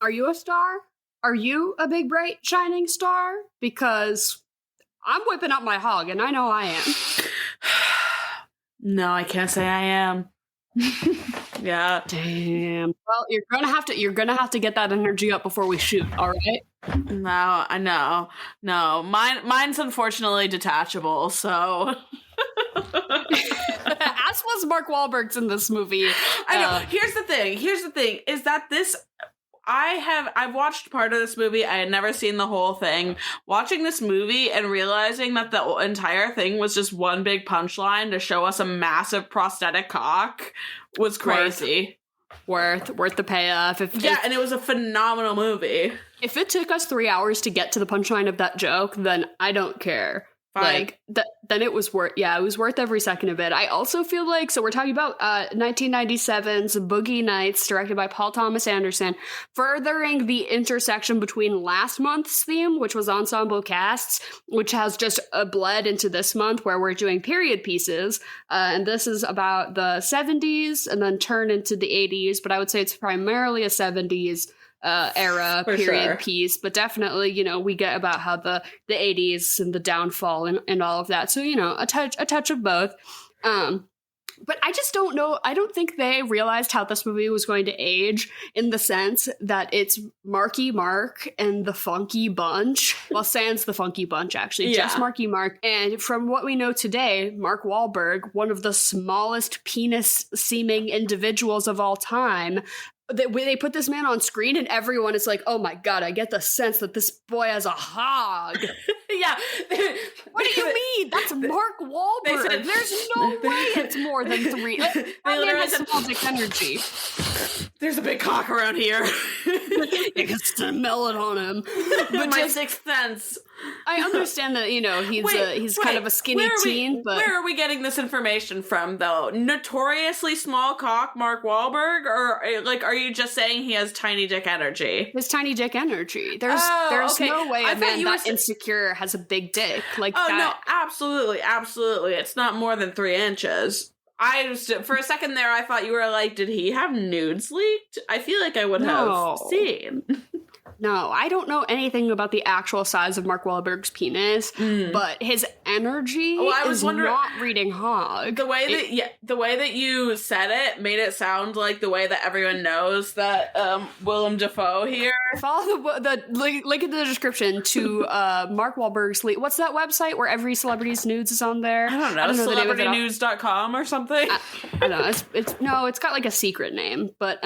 are you a star? Are you a big, bright, shining star? Because I'm whipping up my hog, and I know I am. No, I can't say I am. Yeah. Damn. Well, you're gonna have to get that energy up before we shoot. All right. No, I know. No, mine's unfortunately detachable. So. As was Mark Wahlberg's in this movie. I know. Here's the thing is that I've watched part of this movie. I had never seen the whole thing. Watching this movie and realizing that the entire thing was just one big punchline to show us a massive prosthetic cock was crazy. Worth the payoff. And it was a phenomenal movie. If it took us 3 hours to get to the punchline of that joke, then I don't care. Fine. Like then it was worth every second of it. I also feel like, so we're talking about 1997's Boogie Nights, directed by Paul Thomas Anderson, furthering the intersection between last month's theme, which was ensemble casts, which has just bled into this month where we're doing period pieces, and this is about the 70s and then turn into the 80s, but I would say it's primarily a 70s era For period sure. piece, but definitely, we get about how the 80s and the downfall and all of that. So, a touch of both. But I just don't know. I don't think they realized how this movie was going to age, in the sense that it's Marky Mark and the Funky Bunch. Well, sans the Funky Bunch, actually. Yeah. Just Marky Mark. And from what we know today, Mark Wahlberg, one of the smallest penis-seeming individuals of all time, they put this man on screen and everyone is like, oh my god, I get the sense that this boy has a hog. Yeah. What do you mean? That's Mark Wahlberg. There's no way it's more than 3. That man has small dick energy. There's a big cock around here. You can smell it on him. But my sixth sense. I understand that, he's kind of a skinny teen, but where are we getting this information from, though? Notoriously small cock Mark Wahlberg, or are you just saying he has tiny dick energy? His tiny dick energy. There's okay. no way a man that insecure has a big dick like that. No, absolutely. It's not more than 3 inches. I just, for a second there, I thought you were like, did he have nudes leaked? I feel like I would have seen. No, I don't know anything about the actual size of Mark Wahlberg's penis, but his energy is not reading hog. The way that you said it made it sound like the way that everyone knows that Willem Dafoe here. Follow the link in the description to Mark Wahlberg's what's that website where every celebrity's nudes is on there? I don't know, celebritynews.com or something. I don't know. It's got like a secret name, but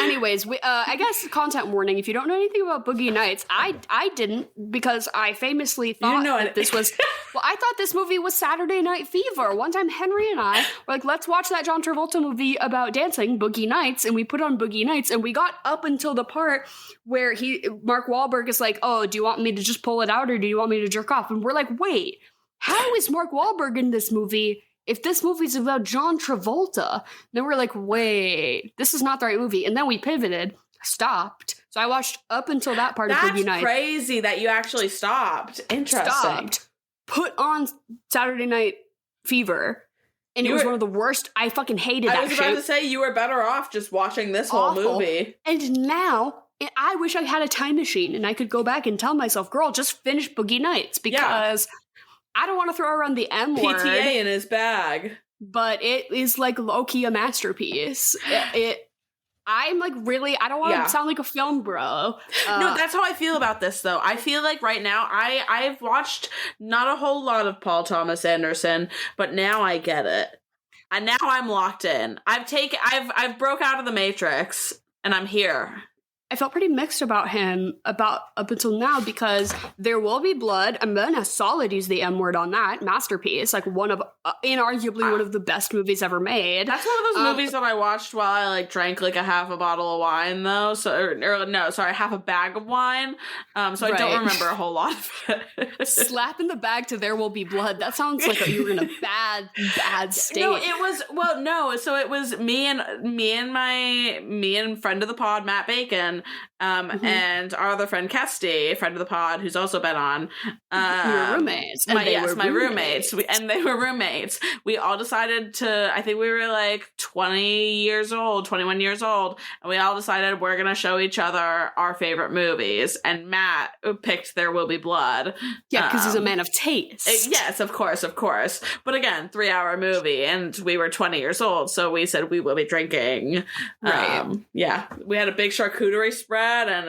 anyways, I guess content warning. If you don't know anything about Boogie Nights, I didn't, because I famously thought that this was. Well, I thought this movie was Saturday Night Fever. One time, Henry and I were like, let's watch that John Travolta movie about dancing, Boogie Nights, and we put on Boogie Nights, and we got up until the part where Mark Wahlberg is like, oh, do you want me to just pull it out, or do you want me to jerk off? And we're like, wait, how is Mark Wahlberg in this movie if this movie's about John Travolta? Then we're like, wait, this is not the right movie. And then we pivoted, stopped. So I watched up until that part of Boogie Nights. That's crazy that you actually stopped. Interesting. Put on Saturday Night Fever. And it was one of the worst. I fucking hated that shit. I was about to say, you were better off just watching this whole movie. And now, I wish I had a time machine and I could go back and tell myself, girl, just finish Boogie Nights. Because I don't want to throw around the M word. PTA in his bag. But it is like low-key a masterpiece. I'm like, really, I don't want to sound like a film bro. No, that's how I feel about this, though. I feel like right now, I've watched not a whole lot of Paul Thomas Anderson, but now I get it. And now I'm locked in. I've broke out of the Matrix, and I'm here. I felt pretty mixed about him up until now, because There Will Be Blood, and Ben has solid used the M word on that. Masterpiece, like one of, inarguably one of the best movies ever made. That's one of those movies that I watched while I drank like a half a bottle of wine, though. Half a bag of wine. So I don't remember a whole lot of it. Slap in the bag to There Will Be Blood. That sounds like you were in a bad state. No, it was, so it was me and friend of the pod, Matt Bacon, on, and our other friend Kesty, friend of the pod, who's also been on. We were roommates. My roommates. And they were roommates. We all decided to, I think we were like 21 years old, and we all decided we're going to show each other our favorite movies. And Matt picked There Will Be Blood. Yeah, because he's a man of taste. Yes, of course. But again, 3-hour movie, and we were 20 years old, so we said we will be drinking. Right. Yeah, we had a big charcuterie spread and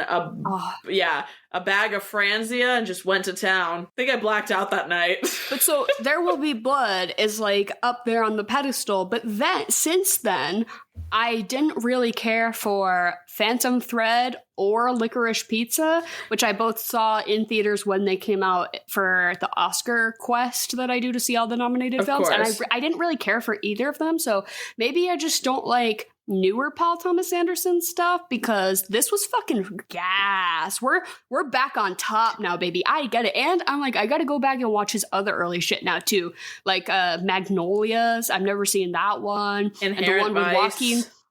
a bag of Franzia and just went to town. I think I blacked out that night. But so There Will Be Blood is like up there on the pedestal. But then, since then, I didn't really care for Phantom Thread or Licorice Pizza, which I both saw in theaters when they came out for the Oscar quest that I do to see all the nominated films. Course. And I didn't really care for either of them. So maybe I just don't like newer Paul Thomas Anderson stuff, because this was fucking gas. We're back on top now, baby. I get it. And I'm like, I gotta go back and watch his other early shit now too. Like Magnolias. I've never seen that one. Inherent and the one Vice.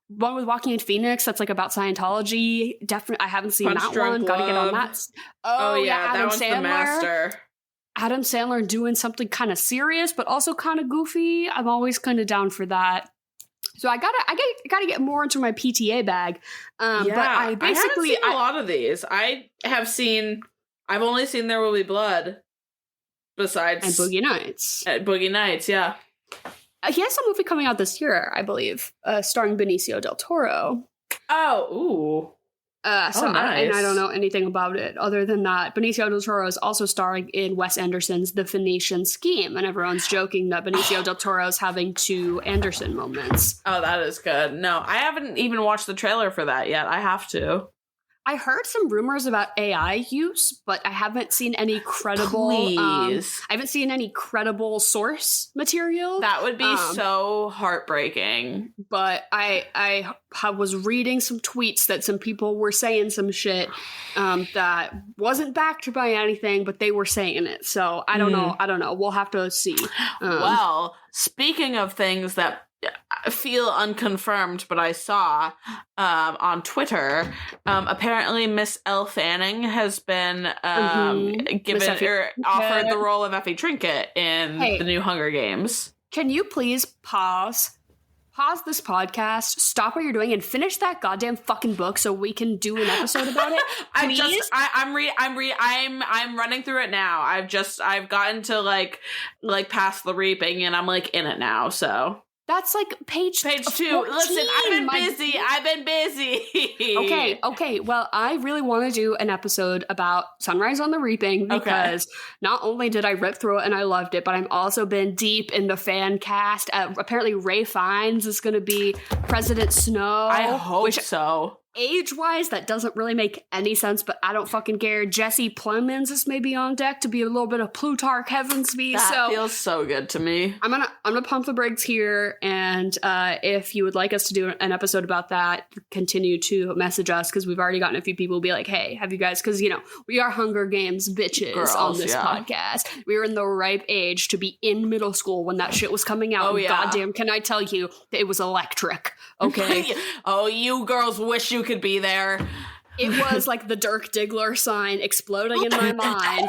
with Joaquin Phoenix that's like about Scientology. Definitely, I haven't seen Punch that one. Drunk Gotta get on Love. that. Oh yeah, Adam that one's Sandler. the master. Adam Sandler doing something kind of serious, but also kind of goofy. I'm always kind of down for that. So I gotta get more into my PTA bag. But I basically haven't seen a lot of these. I've only seen There Will Be Blood. Besides and Boogie Nights. Boogie Nights, yeah. He has a movie coming out this year, I believe, starring Benicio del Toro. Oh, ooh. Nice. And I don't know anything about it other than that. Benicio del Toro is also starring in Wes Anderson's The Phoenician Scheme, and everyone's joking that Benicio del Toro is having 2 Anderson moments. Oh, that is good. No, I haven't even watched the trailer for that yet. I have to. I heard some rumors about AI use, but I haven't seen any credible. Please. I haven't seen any credible source material. That would be so heartbreaking. But I was reading some tweets that some people were saying some shit that wasn't backed by anything, but they were saying it. So I don't know. We'll have to see. Well, speaking of things that feel unconfirmed, but I saw on Twitter, apparently Miss Elle Fanning has been offered the role of Effie Trinket in the new Hunger Games. Can you please pause this podcast, stop what you're doing, and finish that goddamn fucking book so we can do an episode about it? Please? I'm running through it now. I've gotten to like past the reaping, and I'm like in it now. So that's like page 2. 14. Listen, I've been busy. Okay. Well, I really want to do an episode about Sunrise on the Reaping, because not only did I rip through it and I loved it, but I've also been deep in the fan cast. Apparently Ray Fiennes is going to be President Snow. I hope so. Age-wise, that doesn't really make any sense, but I don't fucking care. Jesse Plemons is maybe on deck to be a little bit of Plutarch Heavensby. That feels so good to me. I'm gonna pump the brakes here, and if you would like us to do an episode about that, continue to message us, because we've already gotten a few people who be like, hey, have you guys, because we are Hunger Games bitches Girls, on this podcast. We were in the ripe age to be in middle school when that shit was coming out. Oh, yeah. Goddamn, can I tell you that it was electric? Okay. Oh, you girls wish you could be there. It was like the Dirk Diggler sign exploding in my mind.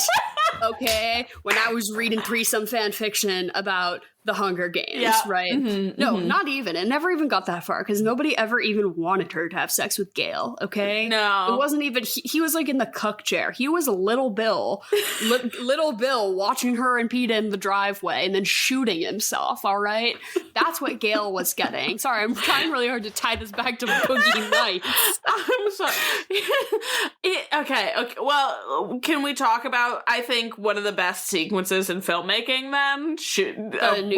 Okay, when I was reading threesome fan fiction about the Hunger Games, right? Not even. It never even got that far, because nobody ever even wanted her to have sex with Gale, okay? No. It wasn't even, he was like in the cuck chair. He was Little Bill. Little Bill watching her and Peta in the driveway and then shooting himself, all right? That's what Gale was getting. Sorry, I'm trying really hard to tie this back to Boogie Nights. I'm sorry. Okay. Well, can we talk about, I think, one of the best sequences in filmmaking then? The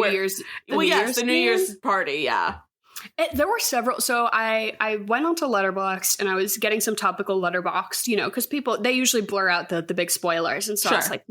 New Year's party, yeah. There were several. So I went onto Letterboxd and I was getting some topical Letterboxd, because they usually blur out the big spoilers. And so I was like,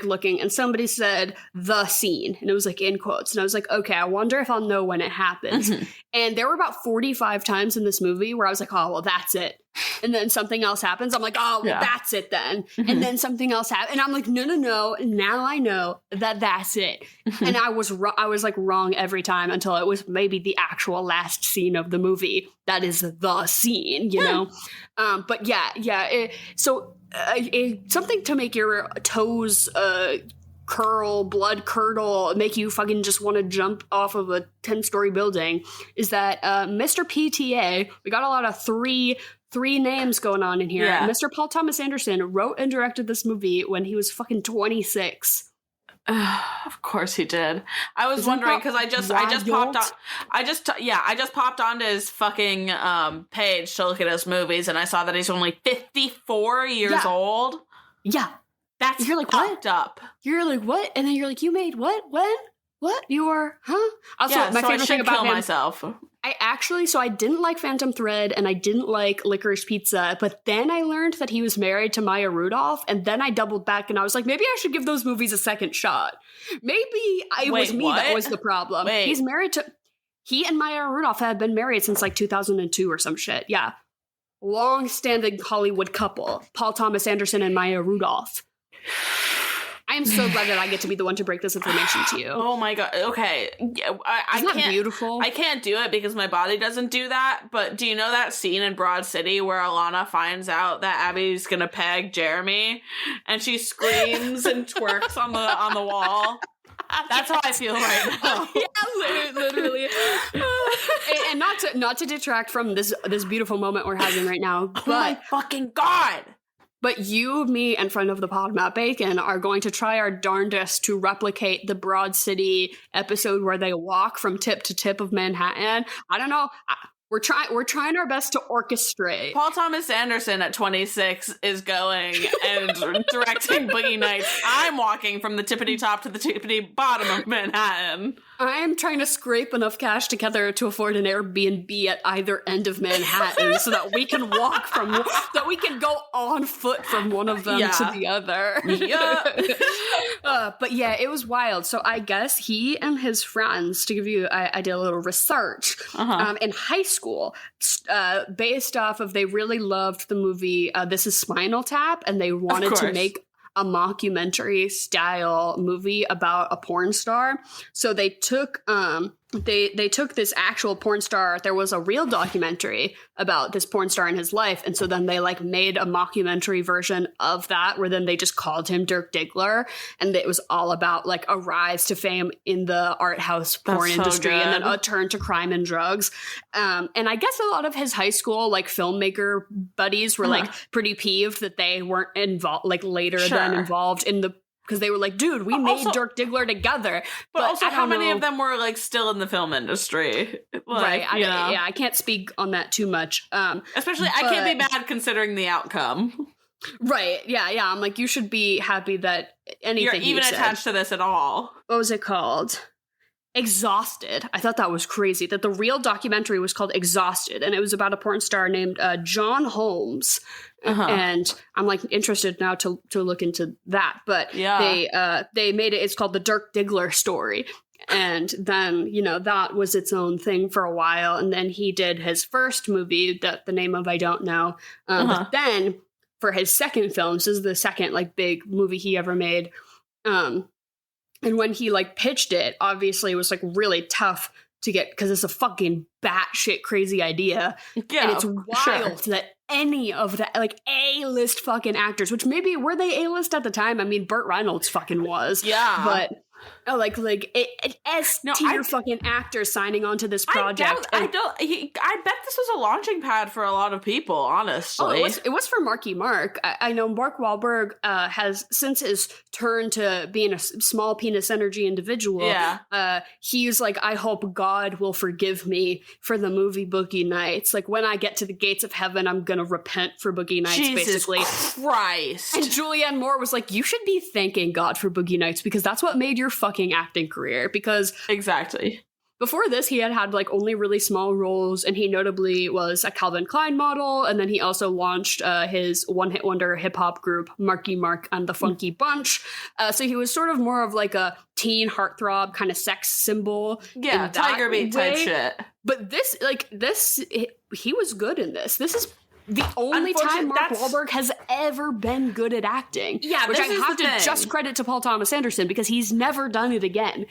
looking, and somebody said the scene, and it was like in quotes. And I was like, okay, I wonder if I'll know when it happens. And there were about 45 times in this movie where I was like, oh, well, that's it. And then something else happens. I'm like, oh, well, that's it then. And then something else happens. And I'm like, no. Now I know that that's it. And I was like wrong every time until it was maybe the actual last scene of the movie. That is the scene, you know? But yeah. Something to make your toes curl, blood curdle, make you fucking just want to jump off of a 10-story building is that Mr. PTA, we got a lot of three names going on in here. Yeah. Mr. Paul Thomas Anderson wrote and directed this movie when he was fucking 26. Of course he did. I was wondering because I just popped onto his fucking page to look at his movies, and I saw that he's only 54 years old. Yeah. That's you're like, fucked up. You're like, what? And then you're like, you made what? When? What? You are, huh? Also, my favorite thing about him, myself. I didn't like Phantom Thread and I didn't like Licorice Pizza, but then I learned that he was married to Maya Rudolph, and then I doubled back and I was like, maybe I should give those movies a second shot. Maybe it was me that was the problem. He's married to, he and Maya Rudolph have been married since like 2002 or some shit. Yeah. Long-standing Hollywood couple, Paul Thomas Anderson and Maya Rudolph. I am so glad that I get to be the one to break this information to you. Oh my god. Okay. I Isn't can't, that beautiful? I can't do it because my body doesn't do that. But do you know that scene in Broad City where Alana finds out that Abby's gonna peg Jeremy and she screams and twerks on the wall? That's how I feel right now. Yeah, literally. And not to detract from this beautiful moment we're having right now, but oh my fucking god. But you, me, and friend of the pod, Matt Bacon, are going to try our darndest to replicate the Broad City episode where they walk from tip to tip of Manhattan. I don't know. We're trying our best to orchestrate. Paul Thomas Anderson at 26 is going and directing Boogie Nights. I'm walking from the tippity top to the tippity bottom of Manhattan. I'm trying to scrape enough cash together to afford an Airbnb at either end of Manhattan so that we can that we can go on foot from one of them to the other. Yeah. But yeah, it was wild. So I guess he and his friends, to give you, I did a little research in high school, based off of, they really loved the movie This Is Spinal Tap, and they wanted to make a mockumentary style movie about a porn star. So they took they took this actual porn star. There was a real documentary about this porn star in his life, and so then they like made a mockumentary version of that where then they just called him Dirk Diggler, and it was all about like a rise to fame in the art house porn industry and then a turn to crime and drugs. And I guess a lot of his high school like filmmaker buddies were like pretty peeved that they weren't involved like later than involved in the, because they were like, dude, we made Dirk Diggler together. But also, how many of them were like still in the film industry? Like, right. I can't speak on that too much. Especially, I can't be mad considering the outcome. Right. Yeah. I'm like, you should be happy that anything you're even attached to this at all. What was it called? Exhausted. I thought that was crazy that the real documentary was called Exhausted, and it was about a porn star named John Holmes. And I'm like interested now to look into that. But they made it. It's called the Dirk Diggler story. And then, you know, that was its own thing for a while. And then he did his first movie that the name of I don't know. But then for his second film, this is the second like big movie he ever made. And when he like pitched it, obviously it was like really tough to get, because it's a fucking batshit crazy idea. Yeah, and it's wild that any of that, like A-list fucking actors, which maybe were they A-list at the time? I mean, Burt Reynolds fucking was. Yeah. But S-tier fucking actors signing on to this project. I bet this was a launching pad for a lot of people, honestly. It was for Marky Mark. I know Mark Wahlberg has, since his turn to being a small penis energy individual, he's like, I hope God will forgive me for the movie Boogie Nights. Like, when I get to the gates of heaven, I'm gonna repent for Boogie Nights, Jesus basically. Christ. And Julianne Moore was like, you should be thanking God for Boogie Nights, because that's what made your fucking acting career. Because exactly, before this he had like only really small roles, and he notably was a Calvin Klein model, and then he also launched his one-hit wonder hip-hop group Marky Mark and the Funky Bunch, so he was sort of more of like a teen heartthrob kind of sex symbol, Tiger Beat type shit. But he was good in this. This is the only time Mark Wahlberg has ever been good at acting. Yeah, which I have to thing. just credit to Paul Thomas Anderson because he's never done it again.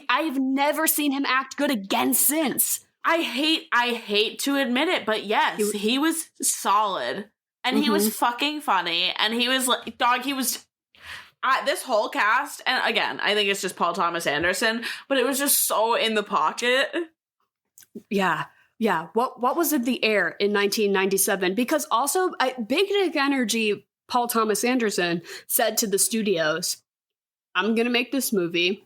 I've never seen him act good again since. I hate to admit it, but yes, he was solid. And he was fucking funny. And he was like, this whole cast, and again, I think it's just Paul Thomas Anderson, but it was just so in the pocket. Yeah. Yeah. What was in the air in 1997? Because also, Big Dick Energy, Paul Thomas Anderson said to the studios, I'm going to make this movie.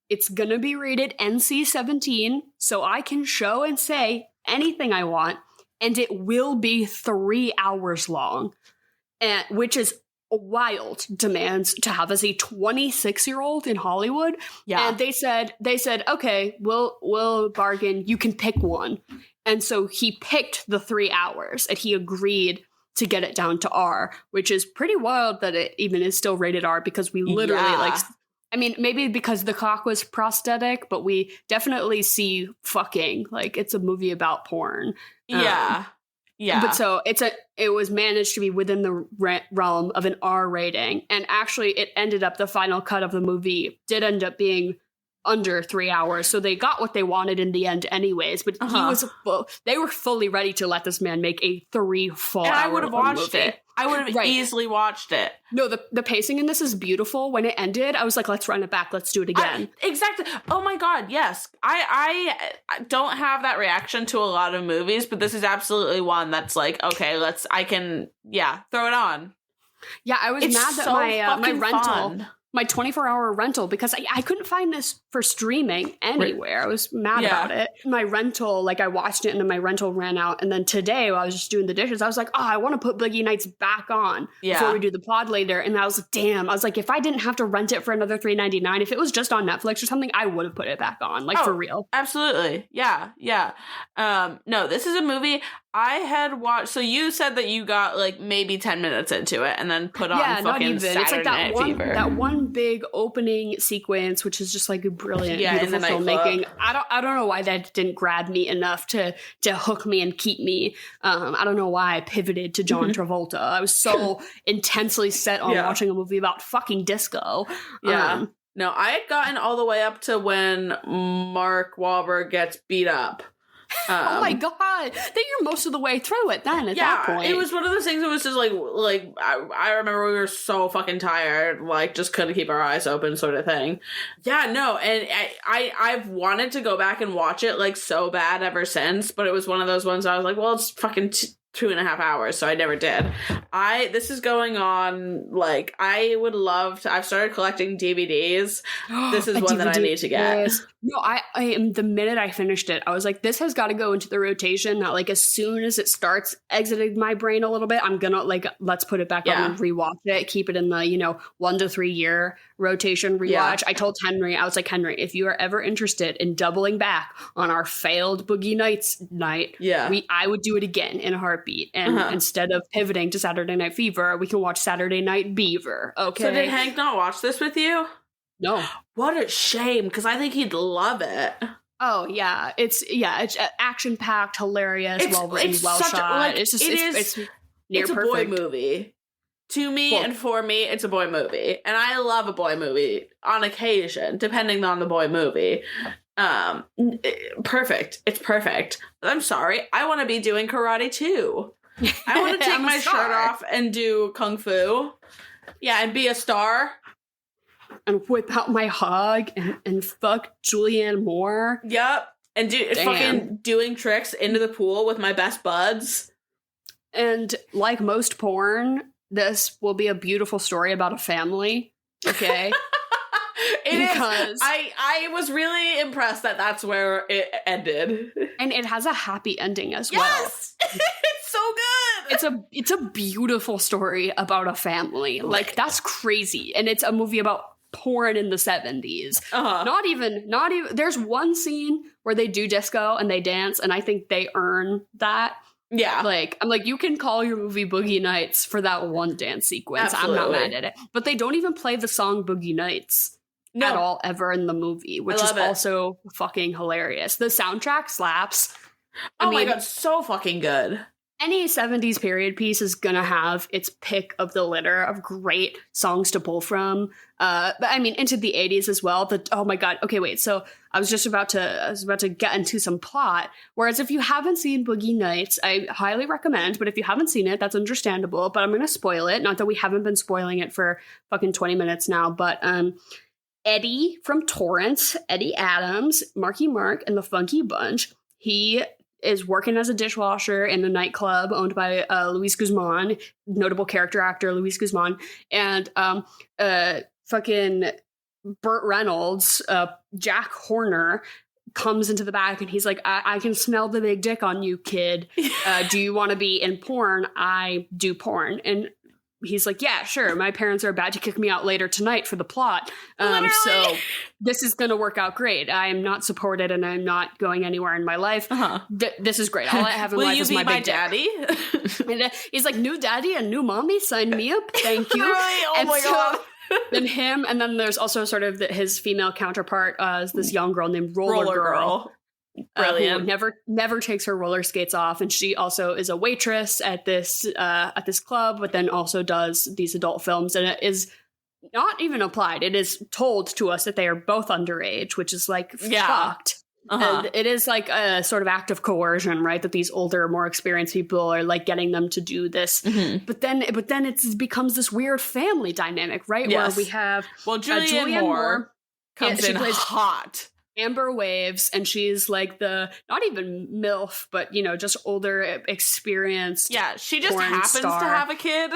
It's going to be rated NC-17, so I can show and say anything I want, and it will be 3 hours long, which is wild demands to have as a 26-year-old in Hollywood. Yeah. And they said, okay, we'll bargain. You can pick one. And so he picked the 3 hours, and he agreed to get it down to R, which is pretty wild that it even is still rated R, because we literally I mean, maybe because the cock was prosthetic, but we definitely see fucking. Like, it's a movie about porn. Yeah. Yeah. But so it was managed to be within the realm of an R rating. And actually, it ended up, the final cut of the movie did end up being under 3 hours. So they got what they wanted in the end anyways. But they were fully ready to let this man make a 3 full hour. And I would have watched it. I would have easily watched it. No, the pacing in this is beautiful. When it ended, I was like, let's run it back. Let's do it again. Exactly. Oh my God, yes. I don't have that reaction to a lot of movies, but this is absolutely one that's like, okay, throw it on. Yeah, I was mad that my rental, my 24-hour rental, because I couldn't find this for streaming anywhere. Right. I was mad about it. My rental, I watched it and then my rental ran out. And then today, while I was just doing the dishes, I was like, I want to put Boogie Nights back on before we do the pod later. And I was like, damn. I was like, if I didn't have to rent it for another $3.99, if it was just on Netflix or something, I would have put it back on, for real. Absolutely. Yeah. Yeah. No, this is a movie I had watched. So you said that you got maybe 10 minutes into it and then put on fucking Saturday it's like Night Fever. That one big opening sequence, which is just a brilliant, beautiful filmmaking. I don't know why that didn't grab me enough to hook me and keep me. I don't know why I pivoted to John Travolta. I was so intensely set on watching a movie about fucking disco. Yeah. No, I had gotten all the way up to when Mark Wahlberg gets beat up. Oh my God. Then you're most of the way through it then at that point. It was one of those things that was just I remember we were so fucking tired, just couldn't keep our eyes open sort of thing. Yeah, no, and I've wanted to go back and watch it so bad ever since, but it was one of those ones I was like, well, it's fucking 2.5 hours, so I never did. This is going on, I would love to, I've started collecting DVDs. This is one that I need to get. No, I am, the minute I finished it, I was like, this has got to go into the rotation. Not as soon as it starts exiting my brain a little bit, I'm gonna let's put it back on and rewatch it, keep it in the 1 to 3 year rotation rewatch. Yeah. I told Henry, I was like, Henry, if you are ever interested in doubling back on our failed Boogie Nights night, I would do it again in a heartbeat. And instead of pivoting to Saturday Night Fever, we can watch Saturday Night Beaver. Okay. So did Hank not watch this with you? No. What a shame, because I think he'd love it. Oh yeah, it's action packed, hilarious, well written, well shot. It's a boy movie. To me and for me, it's a boy movie, and I love a boy movie on occasion, depending on the boy movie. Perfect. It's perfect. But I'm sorry, I want to be doing karate too. I want to take my shirt off and do kung fu. Yeah, and be a star. And whip out my hog and fuck Julianne Moore. Yep. And fucking doing tricks into the pool with my best buds. And like most porn, this will be a beautiful story about a family. Okay? Because I was really impressed that that's where it ended. And it has a happy ending as well. Yes! It's so good! It's a beautiful story about a family. That's crazy. And it's a movie about porn in the 70s. Not even there's one scene where they do disco and they dance, and I think they earn that. Yeah. I'm like, you can call your movie Boogie Nights for that one dance sequence. Absolutely. I'm not mad at it. But they don't even play the song Boogie Nights at all ever in the movie, which is also fucking hilarious. The soundtrack slaps. I mean, my God, so fucking good. any 70s period piece is gonna have its pick of the litter of great songs to pull from. But I mean, into the 80s as well. But oh my god, okay, wait. So I was about to get into some plot. Whereas if you haven't seen Boogie Nights, I highly recommend. But if you haven't seen it, that's understandable. But I'm gonna spoil it. Not that we haven't been spoiling it for fucking 20 minutes now. But Eddie from Torrance, Eddie Adams, Marky Mark, and the Funky Bunch. He is working as a dishwasher in a nightclub owned by Luis Guzman, notable character actor Luis Guzman, and fucking Burt Reynolds, Jack Horner, comes into the back and he's like, I can smell the big dick on you, kid. Do you want to be in porn? I do porn. And he's like, yeah, sure. My parents are about to kick me out later tonight for the plot. So this is going to work out great. I am not supported and I'm not going anywhere in my life. This is great. All I have in life is my big daddy? And he's like, new daddy and new mommy, sign me up. Thank you. Oh my God. Then him, and then there's also sort of his female counterpart is this young girl named Roller Girl. Brilliant. Who never takes her roller skates off, and she also is a waitress at this club, but then also does these adult films, and it is not even applied. It is told to us that they are both underage, which is like fucked. And it is like a sort of act of coercion, right? That these older, more experienced people are like getting them to do this. But then it becomes this weird family dynamic, right? Yes. Where we have Julianne Moore comes in hot. Amber Waves, and she's like the not even MILF, but just older, experienced. Yeah, she just happens to have a kid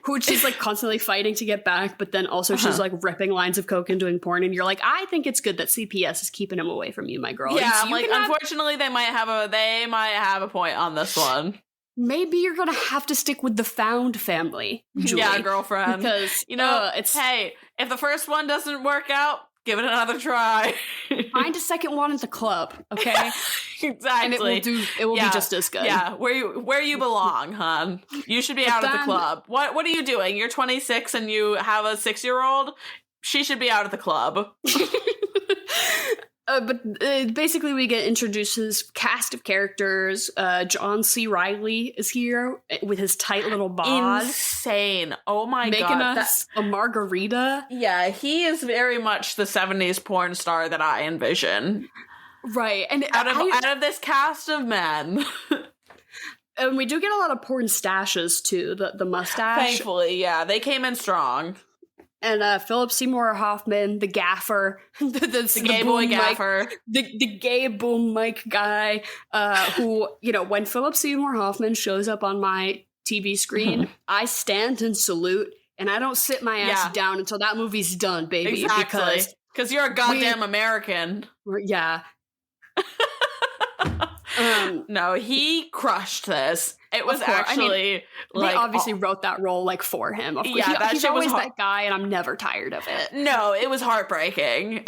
who she's like constantly fighting to get back, but then also she's like ripping lines of coke and doing porn, and you're like, I think it's good that CPS is keeping him away from you, my girl. Yeah, I'm like, unfortunately, they might have a point on this one. Maybe you're gonna have to stick with the found family, Julie. Yeah, girlfriend. Because hey, if the first one doesn't work out, give it another try. Find a second one at the club, okay? Exactly. And it will be just as good. Yeah, where you belong, hon. You should be out of the club. What are you doing? You're 26 and you have a 6-year-old? She should be out of the club. But basically we get introduced to this cast of characters. John C. Reilly is here with his tight little bod. Insane. Oh my God. Making us a margarita. Yeah, he is very much the 70s porn star that I envision. Right. And out of this cast of men. And we do get a lot of porn stashes too, the mustache. Thankfully, yeah. They came in strong. And Philip Seymour Hoffman, the gaffer, the gay boy gaffer, the gay boom mic guy, who, when Philip Seymour Hoffman shows up on my TV screen, I stand and salute, and I don't sit my ass down until that movie's done, baby. Exactly. Because you're a goddamn American. Yeah. No, he crushed this. It was actually they obviously wrote that role for him. Of course. Yeah, he's always that guy, and I'm never tired of it. No, it was heartbreaking.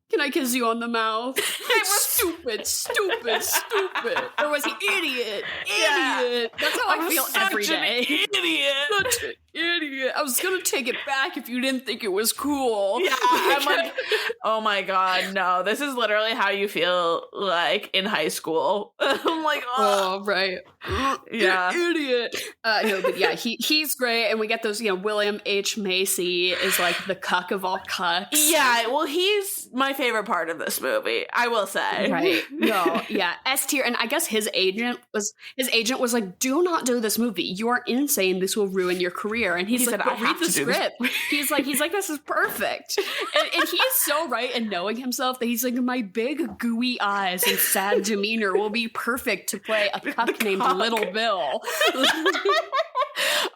Can I kiss you on the mouth? It was stupid. Or was he idiot? Yeah. That's how I feel every day. Such an idiot. I was gonna take it back if you didn't think it was cool. Yeah, I'm like, oh my God, no. This is literally how you feel like in high school. I'm like, oh right. Yeah. Idiot. No, but yeah, he's great, and we get those, William H. Macy is like the cuck of all cucks. Yeah, well, he's my favorite part of this movie, I will say. Right. No, yeah. S tier. And I guess his agent was like, do not do this movie. You are insane. This will ruin your career. And he said, but read the script. He's like, this is perfect. And he's so right in knowing himself that he's like, my big gooey eyes and sad demeanor will be perfect to play a cuck named Little Bill.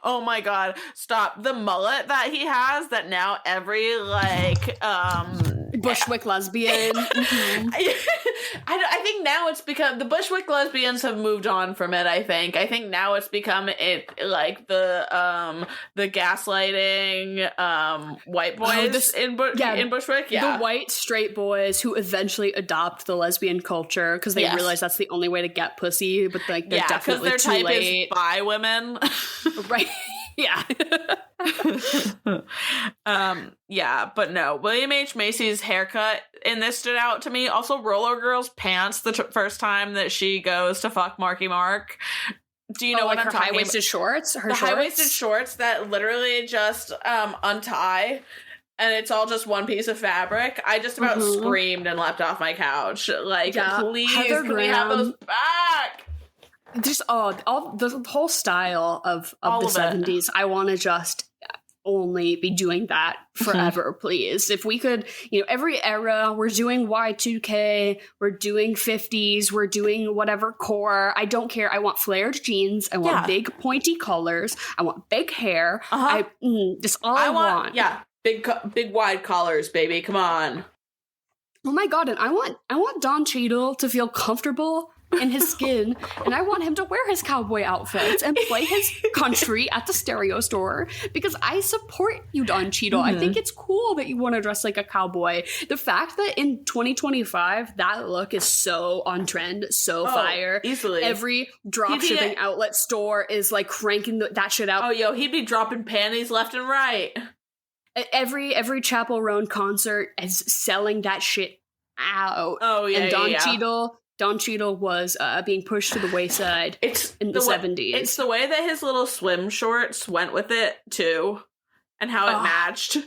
Oh my God. Stop. The mullet that he has that now every Bushwick lesbian. Mm-hmm. I think now it's become the Bushwick lesbians have moved on from it. I think now it's become the gaslighting white boys in Bushwick. Yeah, the white straight boys who eventually adopt the lesbian culture because they realize that's the only way to get pussy. But they're definitely their too type late. Is bi women, right? Yeah. Yeah, but no. William H. Macy's haircut in this stood out to me. Also, Roller Girl's pants the first time that she goes to fuck Marky Mark. Do you know what I'm talking about? High-waisted shorts? The high-waisted shorts that literally just untie, and it's all just one piece of fabric. I just about screamed and leapt off my couch. Like, please, can we have those back? Just all the whole style of the 70s. I want to just only be doing that forever, please. If we could, every era, we're doing Y2K, we're doing 50s, we're doing whatever core. I don't care. I want flared jeans. I want big pointy collars. I want big hair. Just all I want. Yeah, big wide collars, baby. Come on. Oh my God! And I want Don Cheadle to feel comfortable in his skin, and I want him to wear his cowboy outfits and play his country at the stereo store, because I support you, Don Cheadle. I think it's cool that you want to dress like a cowboy. The fact that in 2025 that look is so on trend, so fire. Easily. Every dropshipping outlet store is like cranking that shit out. Oh, yo, he'd be dropping panties left and right. Every Chapel Roan concert is selling that shit out. Oh, yeah, and Don Cheadle was being pushed to the wayside in the 70s. It's the way that his little swim shorts went with it, too, and how it matched.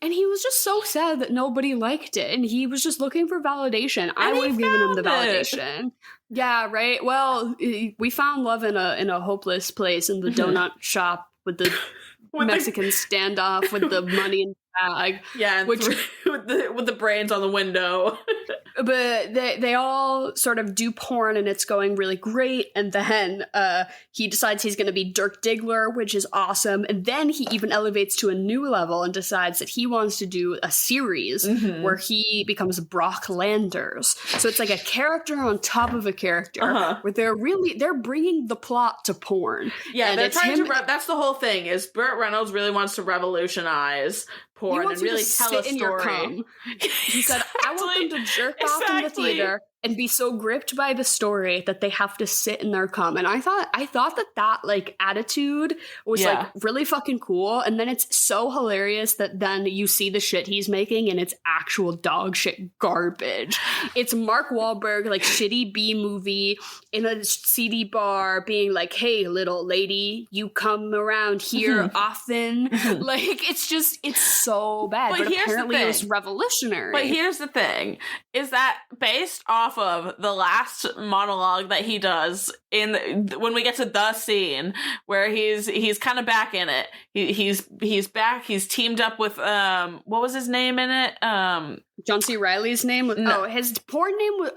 And he was just so sad that nobody liked it, and he was just looking for validation. I would have given him the validation. Yeah, right? Well, we found love in a hopeless place in the donut shop with the Mexican standoff with the money in the bag. Yeah, with the brains on the window. But they all sort of do porn, and it's going really great. And then he decides he's going to be Dirk Diggler, which is awesome. And then he even elevates to a new level and decides that he wants to do a series where he becomes Brock Landers. So it's like a character on top of a character where they're bringing the plot to porn. Yeah, and they're trying to. That's the whole thing. Is Burt Reynolds really wants to revolutionize porn and really tell a story. He said, I want them to jerk off in the theater and be so gripped by the story that they have to sit in their cum. And I thought that like attitude was like really fucking cool. And then it's so hilarious that then you see the shit he's making and it's actual dog shit garbage. It's Mark Wahlberg, like shitty B movie in a CD bar being like, hey, little lady, you come around here often. Like, it's so bad. But apparently it was revolutionary. But here's the thing, is that based off of the last monologue that he does when we get to the scene where he's kind of back in it. He's back. He's teamed up with what was his name in it? John C. Reilly's name was his porn name was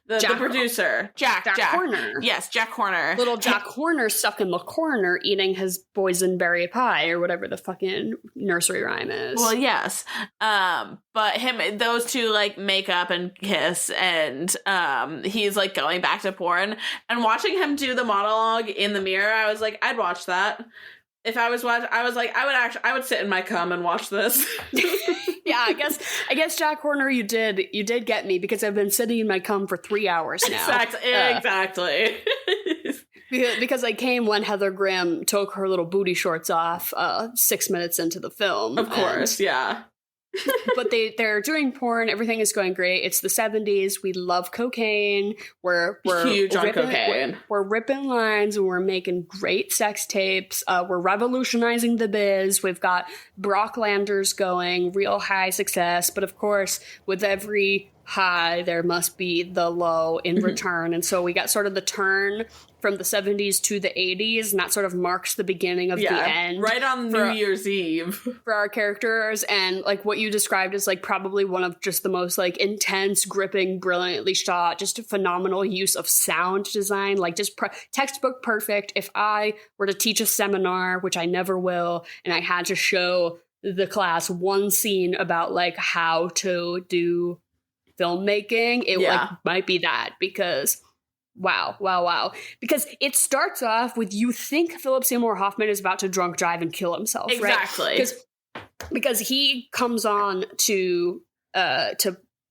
the producer, Jack Horner. Yes, Jack Horner. Little Jack Horner stuck in the corner eating his boysenberry pie or whatever the fucking nursery rhyme is. Well, yes. But those two like make up and kiss, and he's like going back to porn, and watching him do the monologue in the mirror, I was like, I'd watch that. If I was watching, I was like, I would sit in my cum and watch this. Yeah, I guess Jack Horner, you did get me, because I've been sitting in my cum for 3 hours now. Exactly. Because I came when Heather Graham took her little booty shorts off 6 minutes into the film. Of course, yeah. But they're doing porn. Everything is going great. It's the 70s. We love cocaine. We're huge on cocaine. We're ripping lines, and we're making great sex tapes. We're revolutionizing the biz. We've got Brock Landers going, real high success. But of course, with every high, there must be the low in return. And so we got sort of the turn from the 70s to the 80s, and that sort of marks the beginning of the end. Right on New Year's Eve. For our characters, and like what you described as like probably one of just the most like intense, gripping, brilliantly shot, just a phenomenal use of sound design, like just textbook perfect. If I were to teach a seminar, which I never will, and I had to show the class one scene about like how to do filmmaking, it like might be that, because wow. Because it starts off with, you think Philip Seymour Hoffman is about to drunk drive and kill himself, exactly, right? Because he comes on to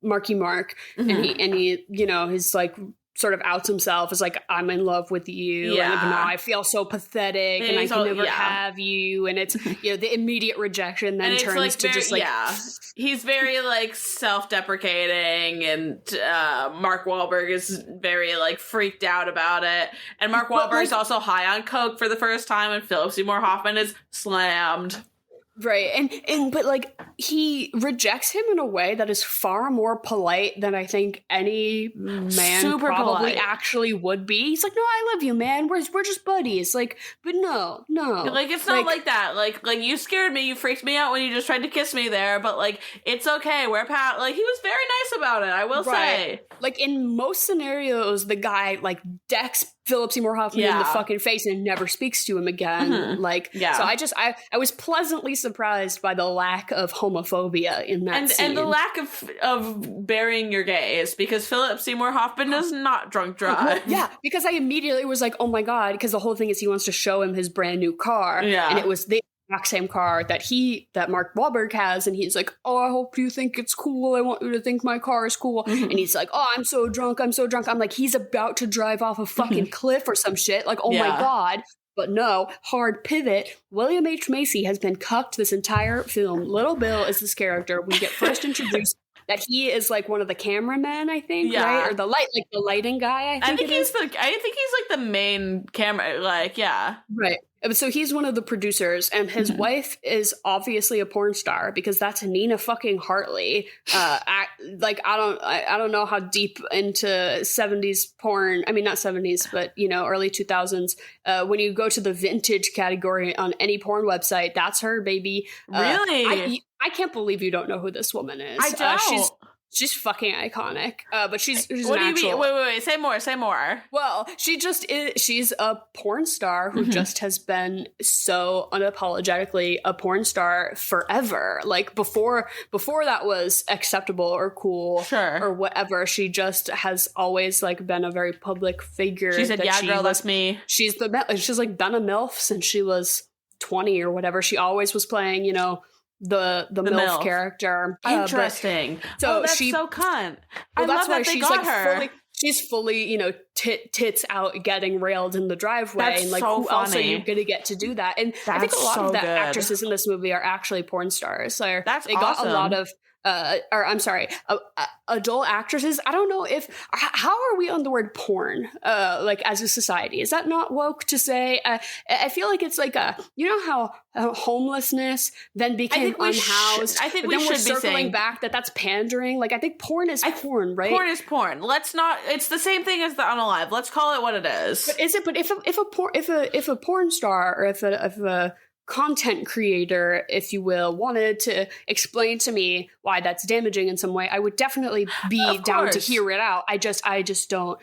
Marky Mark, and he he's like sort of outs himself as like, I'm in love with you, and now I feel so pathetic, and I can never have you, and it's the immediate rejection then turns like to very, just like he's very like self-deprecating, and Mark Wahlberg is very like freaked out about it, and Mark Wahlberg's like, also high on coke for the first time, and Philip Seymour Hoffman is slammed. Right, and but like he rejects him in a way that is far more polite than I think any man probably actually would be. He's like, no, I love you, man. We're just buddies. Like, but no, like it's not like that. Like you scared me. You freaked me out when you just tried to kiss me there. But like it's okay. We're like he was very nice about it. I will say. Like in most scenarios, the guy like decks Philip Seymour Hoffman in the fucking face and never speaks to him again. So I was pleasantly surprised by the lack of homophobia in that scene. And the lack of burying your gays, because Philip Seymour Hoffman does not drunk drive. Because I immediately was like, oh my God, because the whole thing is he wants to show him his brand new car. And it was the exact same car that Mark Wahlberg has, and he's like, oh, I hope you think it's cool. I want you to think my car is cool. And he's like, oh, I'm so drunk. I'm like, he's about to drive off a fucking cliff or some shit. Like, oh my God. But no, hard pivot. William H. Macy has been cucked this entire film. Little Bill is this character. We get first introduced that he is like one of the cameramen, I think, right? Or the lighting guy. I think he's like the main camera, right. So he's one of the producers, and his wife is obviously a porn star because that's Nina fucking Hartley. I don't know how deep into 70s porn. I mean, not 70s, but early 2000s. When you go to the vintage category on any porn website, that's her, baby. Really? I can't believe you don't know who this woman is. I don't. She's fucking iconic. But she's what do you mean? Wait. Say more. Well, she just is. She's a porn star who just has been so unapologetically a porn star forever. Like before that was acceptable or cool or whatever. She just has always like been a very public figure. She said, girl, that's me. She's like been a MILF since she was 20 or whatever. She always was playing, the MILF character. Interesting. That's so cunt. Well, that's why she's like her. She's fully, tits out getting railed in the driveway. That's and like, so who funny. else are you going to get to do that? And I think a lot of the actresses in this movie are actually porn stars. So they got a lot of adult actresses. I don't know how are we on the word porn, like as a society? Is that not woke to say? I feel like it's like how homelessness then became unhoused. I think we should we're be circling saying back that's pandering. Like I think porn is porn, right? Porn is porn. Let's not. It's the same thing as the unalive. Let's call it what it is. But is it? But if a porn star or if a content creator, if you will, wanted to explain to me why that's damaging in some way, I would definitely be down to hear it out. I just don't,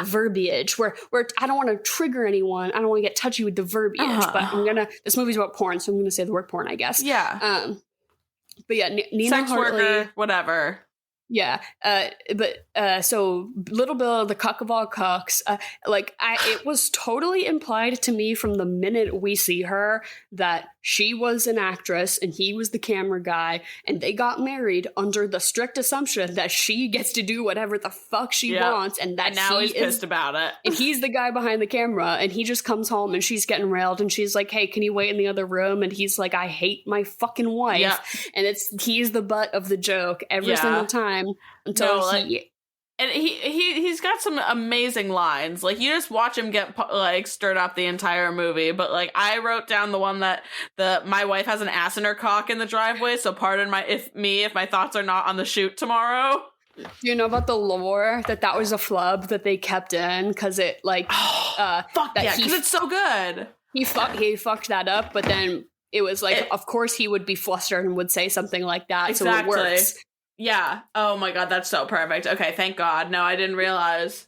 verbiage where I don't want to trigger anyone. I don't want to get touchy with the verbiage, but this movie's about porn, so I'm gonna say the word porn, I guess. Yeah. But yeah, Nina sex Hartley, worker, whatever. Yeah, so Little Bill, the cuck of all cucks, it was totally implied to me from the minute we see her that she was an actress and he was the camera guy, and they got married under the strict assumption that she gets to do whatever the fuck she wants, and that now he's pissed about it. And he's the guy behind the camera, and he just comes home and she's getting railed, and she's like, hey, can you wait in the other room? And he's like, I hate my fucking wife. And he's the butt of the joke every single time. Until he's got some amazing lines. Like you just watch him get like stirred up the entire movie. But like I wrote down the one that my wife has an ass in her cock in the driveway. So pardon if my thoughts are not on the shoot tomorrow. Do you know about the lore that was a flub that they kept in because it fuck yeah, because it's so good. He fucked that up, but then it was like of course he would be flustered and would say something like that. Exactly. So it works. Yeah. Oh my God, that's so perfect. Okay, thank God. No, I didn't realize.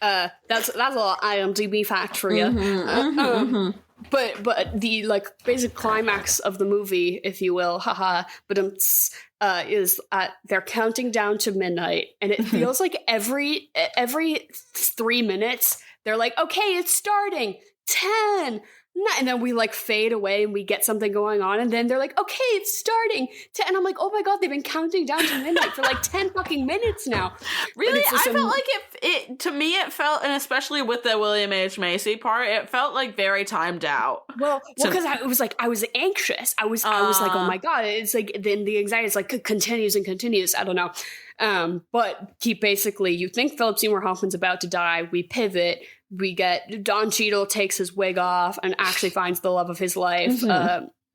That's a little IMDb fact for you. But the basic climax of the movie, if you will, is they're counting down to midnight, and it feels like every 3 minutes they're like, okay, it's starting 10. And then we fade away and we get something going on, and then they're like, okay, it's starting and I'm like, oh my God, they've been counting down to midnight for 10 fucking minutes now. Really? I felt like to me it felt, and especially with the William H. Macy part, it felt like very timed out. Well, because I was anxious. I was like, oh my God. It's like, then the anxiety is like continues and continues. I don't know. But you think Philip Seymour Hoffman's about to die. We pivot. We get Don Cheadle takes his wig off and actually finds the love of his life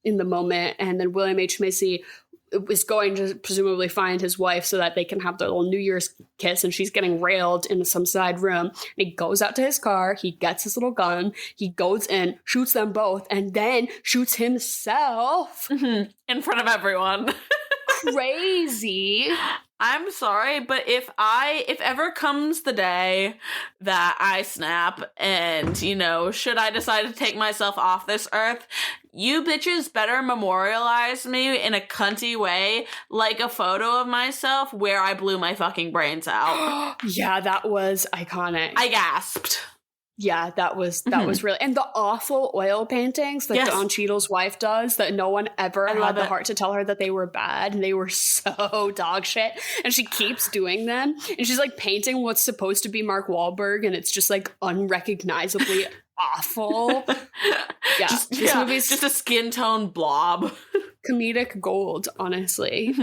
in the moment. And then William H. Macy is going to presumably find his wife so that they can have their little New Year's kiss, and she's getting railed in some side room. And he goes out to his car, he gets his little gun, he goes in, shoots them both, and then shoots himself in front of everyone. Crazy. I'm sorry, but if ever comes the day that I snap and, should I decide to take myself off this earth, you bitches better memorialize me in a cunty way, like a photo of myself where I blew my fucking brains out. Yeah, that was iconic. I gasped. Yeah, that was really, and the awful oil paintings that Don Cheadle's wife does that no one ever had the heart to tell her that they were bad, and they were so dog shit, and she keeps doing them, and she's like painting what's supposed to be Mark Wahlberg, and it's just like unrecognizably awful. Yeah, this movie's just a skin tone blob. Comedic gold, honestly.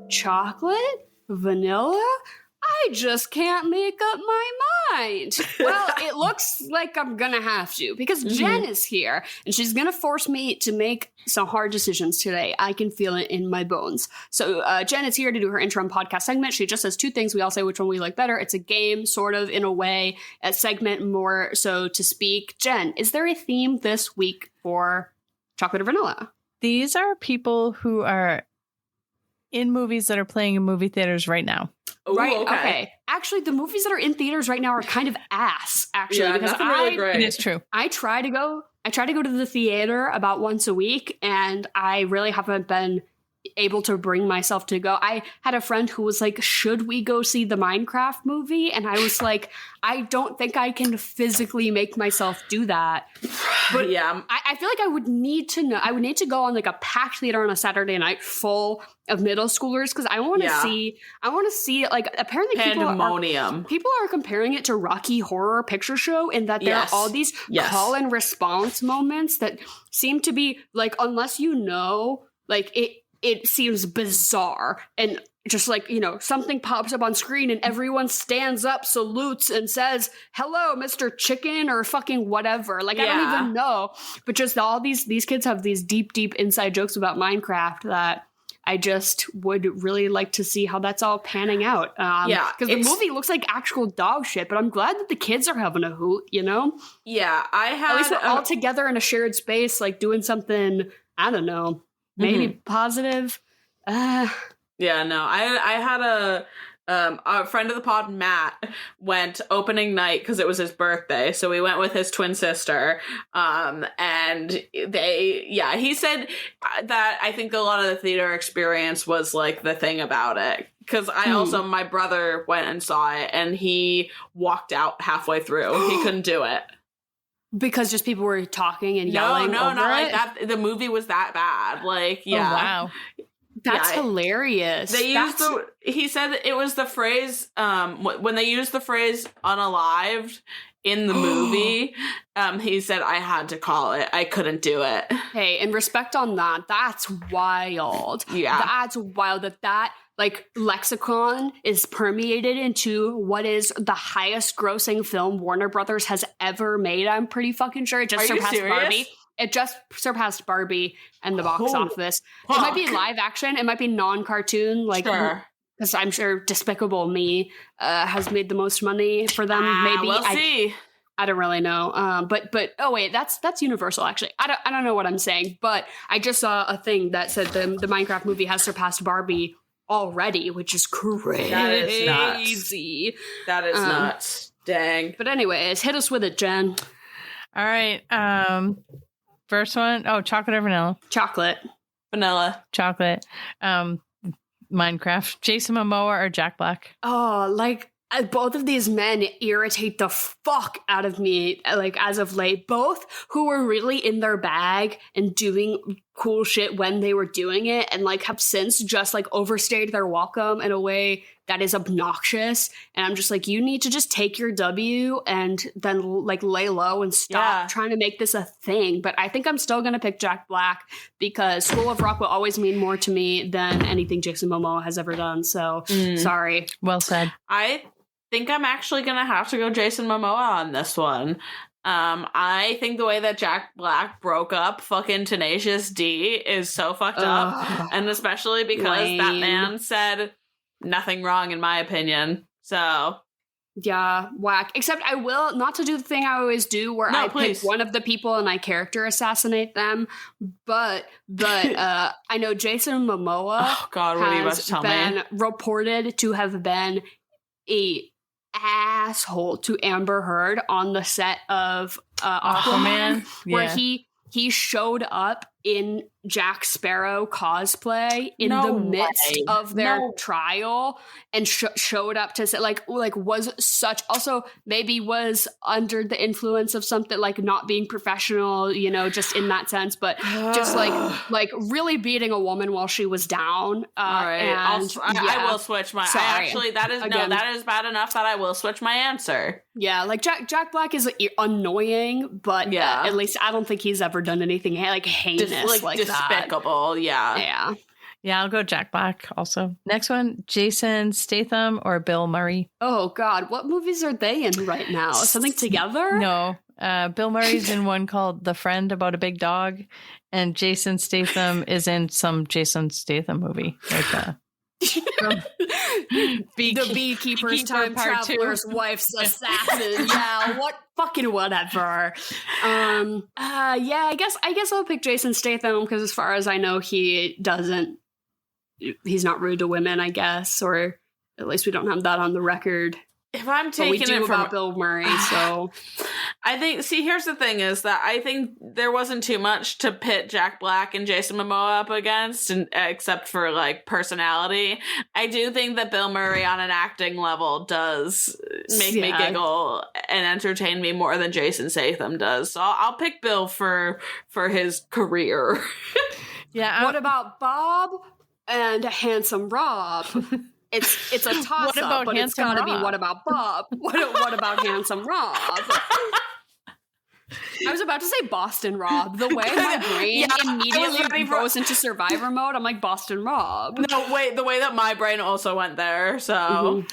Chocolate? Vanilla? I just can't make up my mind. Well, it looks like I'm gonna have to, because Jen is here and she's gonna force me to make some hard decisions today. I can feel it in my bones. So Jen is here to do her interim podcast segment. She just says two things. We all say which one we like better. It's a game, sort of, in a way, a segment more so to speak. Jen, is there a theme this week for chocolate or vanilla? These are people who are in movies that are playing in movie theaters right now. Ooh, right. Okay. Actually, the movies that are in theaters right now are kind of ass. Actually, because really great. It is true. I try to go to the theater about once a week, and I really haven't been able to bring myself to go. I had a friend who was like, should we go see the Minecraft movie? And I was like, I don't think I can physically make myself do that. But yeah, I feel like I would need to know. I would need to go on like a packed theater on a Saturday night full of middle schoolers, because I want to see. I want to see, like, apparently pandemonium. People are comparing it to Rocky Horror Picture Show in that there are all these call and response moments that seem to be like, unless you know, like it seems bizarre, and just like, something pops up on screen and everyone stands up, salutes, and says, hello, Mr. Chicken, or fucking whatever. Like, I don't even know. But just all these kids have these deep, deep inside jokes about Minecraft that I just would really like to see how that's all panning out. Because the movie looks like actual dog shit, but I'm glad that the kids are having a hoot, Yeah, I had... At least we're all together in a shared space, like doing something, I don't know, maybe positive. Yeah, no, I had a friend of the pod, Matt, went opening night because it was his birthday. So we went with his twin sister. And he said that I think a lot of the theater experience was like the thing about it. Because my brother went and saw it and he walked out halfway through. He couldn't do it. Because just people were talking and yelling. No, not like that. The movie was that bad. Like, yeah. Oh, wow. That's hilarious. He said it was the phrase, when they used the phrase unalived in the movie, he said, I had to call it. I couldn't do it. Hey, and respect on that. That's wild. Yeah. That's wild that like lexicon is permeated into what is the highest grossing film Warner Brothers has ever made. I'm pretty fucking sure it just surpassed Barbie. It just surpassed Barbie and the box office. Fuck. It might be live action. It might be non-cartoon. Like, because I'm sure Despicable Me has made the most money for them. Maybe we'll see. I don't really know. But oh wait, that's Universal actually. I don't know what I'm saying. But I just saw a thing that said the Minecraft movie has surpassed Barbie already, which is crazy. That is nuts. That is nuts. Dang. But anyways, hit us with it, Jen. All right. First one. Oh, chocolate or vanilla? Chocolate. Vanilla. Chocolate. Minecraft. Jason Momoa or Jack Black? Oh, like both of these men irritate the fuck out of me, like, as of late. Both who were really in their bag and doing cool shit when they were doing it, and, like, have since just, like, overstayed their welcome in a way that is obnoxious. And I'm just like, you need to just take your W and then, like, lay low and stop trying to make this a thing. But I think I'm still going to pick Jack Black because School of Rock will always mean more to me than anything Jason Momoa has ever done. So, sorry. Well said. I think I'm actually going to have to go Jason Momoa on this one. I think the way that Jack Black broke up fucking Tenacious D is so fucked up. And especially because that man said nothing wrong, in my opinion. So yeah, whack. Except I will, not to do the thing I always do where pick one of the people and I character assassinate them, but I know Jason Momoa has been reported to have been a asshole to Amber Heard on the set of Aquaman, where he showed up in Jack Sparrow cosplay in the midst of their trial and showed up to say, like was such, also maybe was under the influence of something, like not being professional, you know, just in that sense, but just like really beating a woman while she was down. All right, I will switch my. Sorry. That is bad enough that I will switch my answer. Yeah, like Jack Black is annoying, but at least I don't think he's ever done anything like heinous, like despicable. That. Yeah. I'll go Jack Black also. Next one, Jason Statham or Bill Murray. Oh God, what movies are they in right now? Something Together? No, Bill Murray's in one called The Friend about a big dog, and Jason Statham is in some Jason Statham movie, like the Beekeeper's Time Traveler's Wife's Assassin. Yeah, what fucking whatever. I guess I'll pick Jason Statham because as far as I know, he's not rude to women, I guess, or at least we don't have that on the record. If I'm taking it from about Bill Murray, so I think. See, here's the thing: is that I think there wasn't too much to pit Jack Black and Jason Momoa up against, except for like personality. I do think that Bill Murray on an acting level does make me giggle and entertain me more than Jason Statham does. So I'll pick Bill for his career. What about Bob and Handsome Rob? It's a toss-up, but it's gotta be what about Bob? What about Handsome Rob? I was about to say Boston Rob. The way my brain immediately goes into survivor mode, I'm like, Boston Rob. No, wait, the way that my brain also went there, so...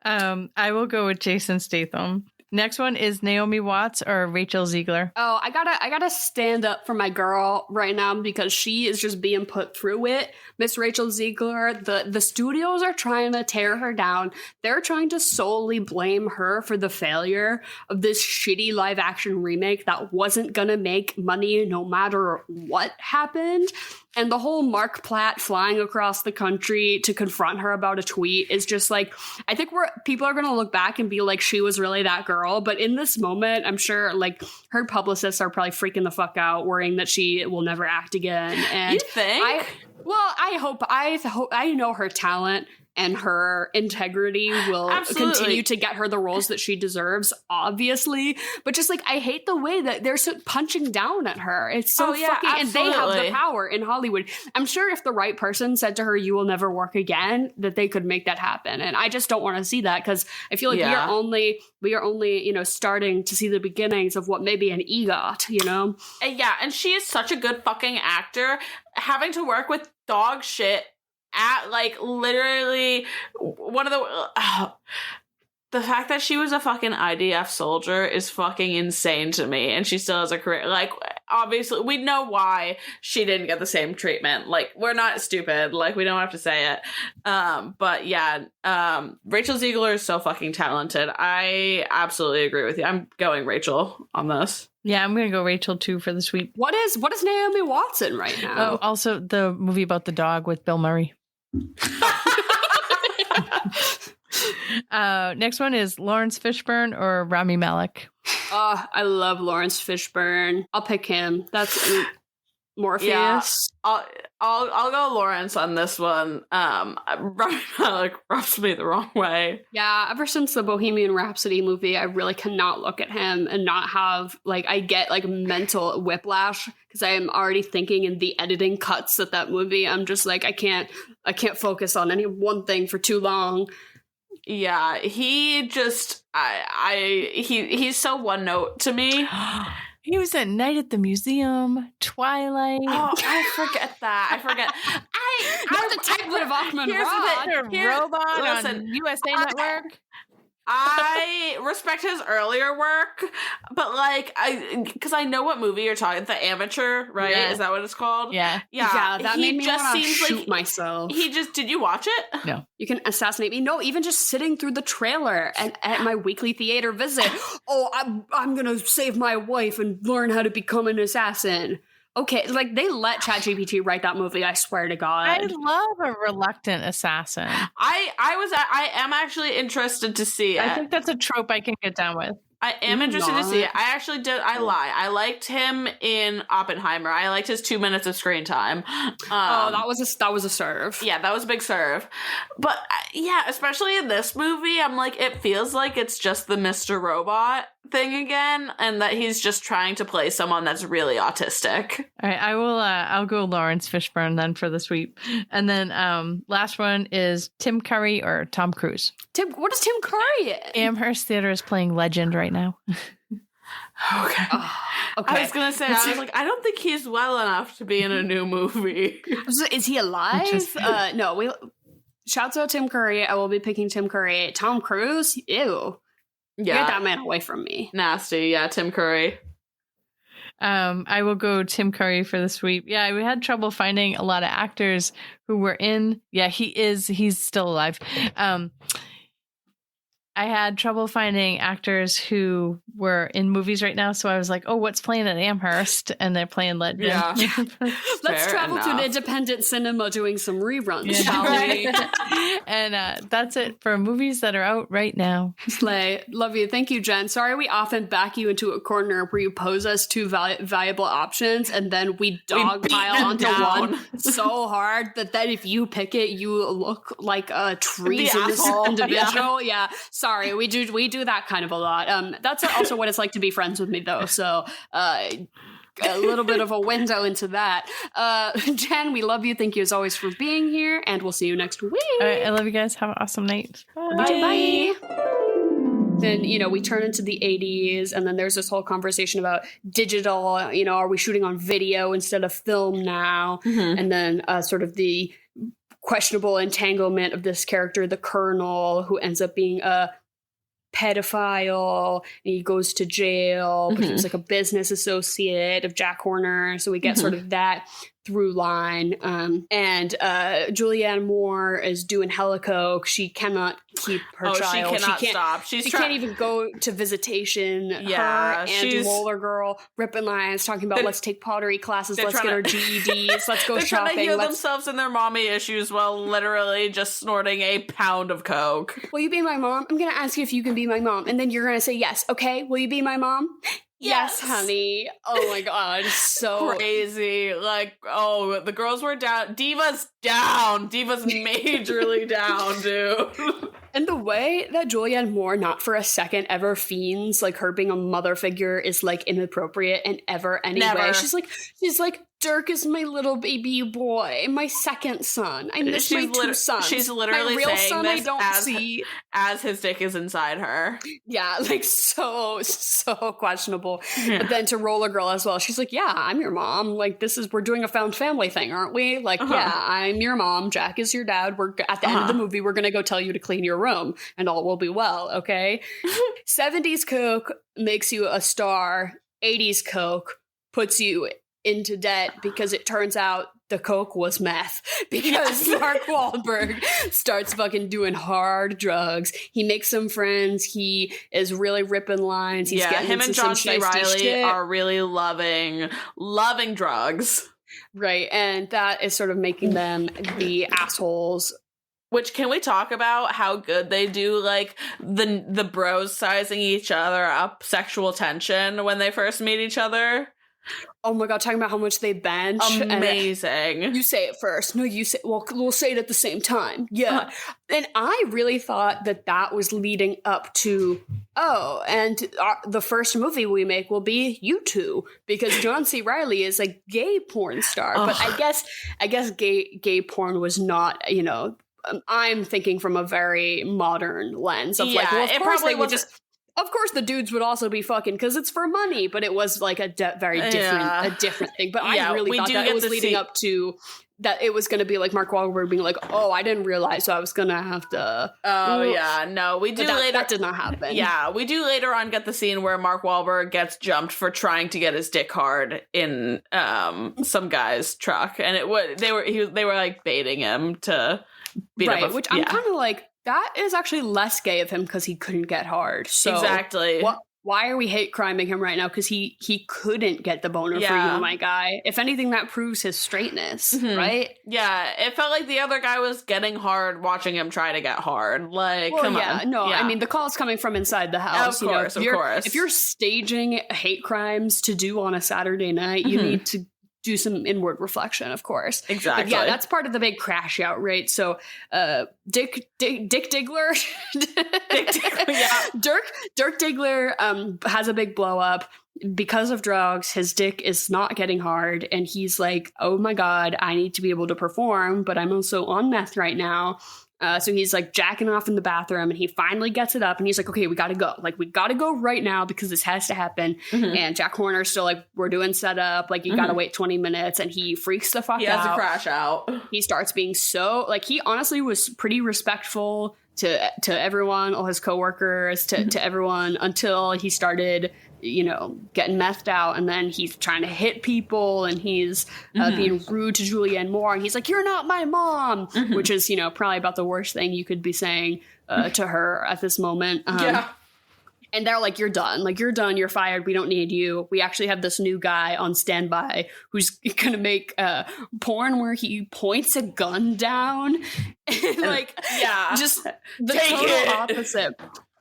I will go with Jason Statham. Next one is Naomi Watts or Rachel Ziegler. Oh, I gotta stand up for my girl right now because she is just being put through it. Miss Rachel Ziegler, the studios are trying to tear her down. They're trying to solely blame her for the failure of this shitty live action remake that wasn't gonna make money no matter what happened. And the whole Mark Platt flying across the country to confront her about a tweet is just like, I think people are going to look back and be like, she was really that girl. But in this moment, I'm sure like her publicists are probably freaking the fuck out, worrying that she will never act again. And you think? I know her talent and her integrity will continue to get her the roles that she deserves, obviously. But just like, I hate the way that they're so punching down at her. It's so fucking, and they have the power in Hollywood. I'm sure if the right person said to her, you will never work again, that they could make that happen. And I just don't want to see that because I feel like we are only, you know, starting to see the beginnings of what may be an EGOT, you know? And she is such a good fucking actor. Having to work with dog shit at like literally one of the fact that she was a fucking IDF soldier is fucking insane to me, and she still has a career. Like, obviously we know why she didn't get the same treatment. Like, we're not stupid, like we don't have to say it. But yeah, Rachel Ziegler is so fucking talented. I absolutely agree with you. I'm going Rachel on this. Yeah, I'm gonna go Rachel too for the sweep. What is Naomi Watson right now? Oh, also the movie about the dog with Bill Murray. Next one is Lawrence Fishburne or Rami Malek. Oh, I love Lawrence Fishburne. I'll pick him. That's Morpheus. Yeah, I'll go Lawrence on this one. Rami Malek rubs me the wrong way. Yeah, ever since the Bohemian Rhapsody movie, I really cannot look at him and not have, like, I get, like, mental whiplash because I am already thinking in the editing cuts of that movie. I'm just like, I can't focus on any one thing for too long. Yeah, he just, he's so one note to me. He was at Night at the Museum, Twilight. Oh, I forget that. I forget. Not the tablet of Achman Robot on USA Network. I respect his earlier work, but like because I know what movie you're talking. The Amateur, right? Yeah. Is that what it's called? Yeah. That made me want to shoot myself. Did you watch it? No. You can assassinate me. No, even just sitting through the trailer and at my weekly theater visit. I'm gonna save my wife and learn how to become an assassin. Okay, like they let ChatGPT write that movie. I swear to God. I love a reluctant assassin. I am actually interested to see it. I think that's a trope I can get down with. I am interested to see it. I actually did. I lie. I liked him in Oppenheimer. I liked his 2 minutes of screen time. That was a serve. Yeah, that was a big serve. But yeah, especially in this movie, I'm like, it feels like it's just the Mr. Robot thing again, and that he's just trying to play someone that's really autistic. All right, I will. I'll go Lawrence Fishburne then for the sweep, and then last one is Tim Curry or Tom Cruise. What is Tim Curry in? Amherst Theater is playing Legend right now. Okay. I was gonna say, I was like, I don't think he's well enough to be in a new movie. Is he alive? No. Shouts out Tim Curry. I will be picking Tim Curry. Tom Cruise? Ew. Yeah. Get that man away from me. Nasty. Yeah, Tim Curry. I will go Tim Curry for the sweep. Yeah, we had trouble finding a lot of actors who were in. Yeah, he's still alive. I had trouble finding actors who were in movies right now, so I was like, oh, what's playing at Amherst? And they're playing Legend. Yeah. Let's travel to an independent cinema doing some reruns, shall we? And that's it for movies that are out right now. Slay. Love you. Thank you, Jen. Sorry we often back you into a corner where you pose us two valuable options, and then we dog pile onto one so hard that then if you pick it, you look like a treasonous individual. Yeah. Sorry, we do that kind of a lot. That's also what it's like to be friends with me, though. So a little bit of a window into that. Jen, we love you. Thank you as always for being here, and we'll see you next week. All right, I love you guys. Have an awesome night. Bye. Then, we turn into the 80s, and then there's this whole conversation about digital, are we shooting on video instead of film now? Mm-hmm. And then sort of the questionable entanglement of this character, the Colonel, who ends up being a pedophile, and he goes to jail, but he's like a business associate of Jack Horner. So we get sort of that through line. And Julianne Moore is doing hella coke. She cannot keep her child. She cannot stop. She can't even go to visitation. Yeah, her and Roller Girl ripping lines, talking about let's take pottery classes, let's get our GEDs, let's go they're shopping. They're trying to heal themselves and their mommy issues while literally just snorting a pound of coke. Will you be my mom? I'm going to ask you if you can be my mom. And then you're going to say yes. Okay, will you be my mom? Yes, honey. Oh my God. So crazy. Like, the girls were down. Diva's down. Diva's majorly down, dude. And the way that Julianne Moore, not for a second, ever fiends, like her being a mother figure is like inappropriate in ever any way. She's like, Dirk is my little baby boy, my second son. I miss my two sons. She's literally my real saying son this I don't see as his dick is inside her. Yeah, like so questionable. Yeah. But then to Roller Girl as well, she's like, yeah, I'm your mom. Like we're doing a found family thing, aren't we? Like, yeah, I'm your mom. Jack is your dad. We're at the end of the movie, we're gonna go tell you to clean your room, and all will be well. Okay. 70s coke makes you a star. 80s coke puts you into debt because it turns out the coke was meth, because Mark Wahlberg starts fucking doing hard drugs. He makes some friends. He is really ripping lines. He's getting him into and John C. Reilly shit. Are really loving drugs. Right, and that is sort of making them the assholes. Which, can we talk about how good they do, like, the bros sizing each other up sexual tension when they first meet each other? Oh my god, talking about how much they bench. Amazing. You say it first. No, you say, well, we'll say it at the same time. Yeah. And I really thought that was leading up to, the first movie we make will be you two, because John C. Reilly is a gay porn star. But I guess gay porn was not, I'm thinking from a very modern lens of like, well, of course they would just... Of course, the dudes would also be fucking because it's for money, but it was like a very different thing. But I really thought that it was leading up to that it was going to be like Mark Wahlberg being like, "Oh, I didn't realize, so I was going to have to." Oh yeah, no, we do later. That did not happen. Yeah, we do later on get the scene where Mark Wahlberg gets jumped for trying to get his dick hard in some guy's truck, and they were like baiting him to beat up. Which I'm kind of like. That is actually less gay of him because he couldn't get hard. So exactly. Why are we hate criming him right now? Because he couldn't get the boner for you, my guy. If anything, that proves his straightness, right? Yeah, it felt like the other guy was getting hard watching him try to get hard. Like, come on. No, I mean, the call's coming from inside the house. Of course. If you're staging hate crimes to do on a Saturday night, you need to do some inward reflection, of course. Exactly. But yeah, that's part of the big crash out, right? So Dick Diggler, Dirk Diggler has a big blow up because of drugs. His dick is not getting hard, and he's like, oh my god, I need to be able to perform, but I'm also on meth right now. So he's like jacking off in the bathroom, and he finally gets it up, and he's like, okay, we gotta go. Like, we gotta go right now because this has to happen. And Jack Horner's still like, we're doing setup. Like, you gotta wait 20 minutes. And he freaks the fuck out. He has to crash out. He starts being so, like, he honestly was pretty respectful to everyone, all his coworkers, to everyone, until he started, getting methed out, and then he's trying to hit people, and he's being rude to Julianne Moore, and he's like, you're not my mom, which is, probably about the worst thing you could be saying to her at this moment. And they're like, you're done, you're fired, we don't need you. We actually have this new guy on standby who's gonna make porn where he points a gun down, and just the total opposite.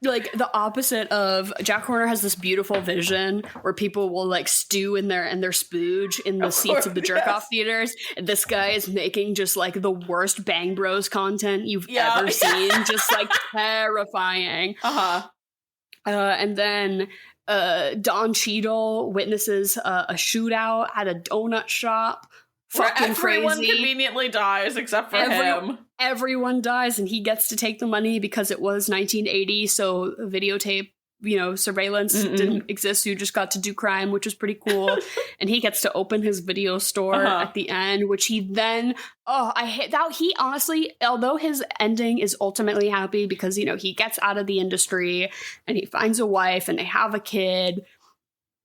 Like, the opposite of Jack Horner has this beautiful vision where people will like stew in their spooge in the seats of the jerk-off theaters. And this guy is making just like the worst Bang Bros content you've ever seen. Just like terrifying. And then Don Cheadle witnesses a shootout at a donut shop. Fucking everyone crazy. Conveniently dies except for him. Everyone dies, and he gets to take the money because it was 1980, so videotape, surveillance didn't exist, so you just got to do crime, which was pretty cool. And he gets to open his video store at the end, which he then, I hate that. He honestly, although his ending is ultimately happy because, he gets out of the industry and he finds a wife and they have a kid.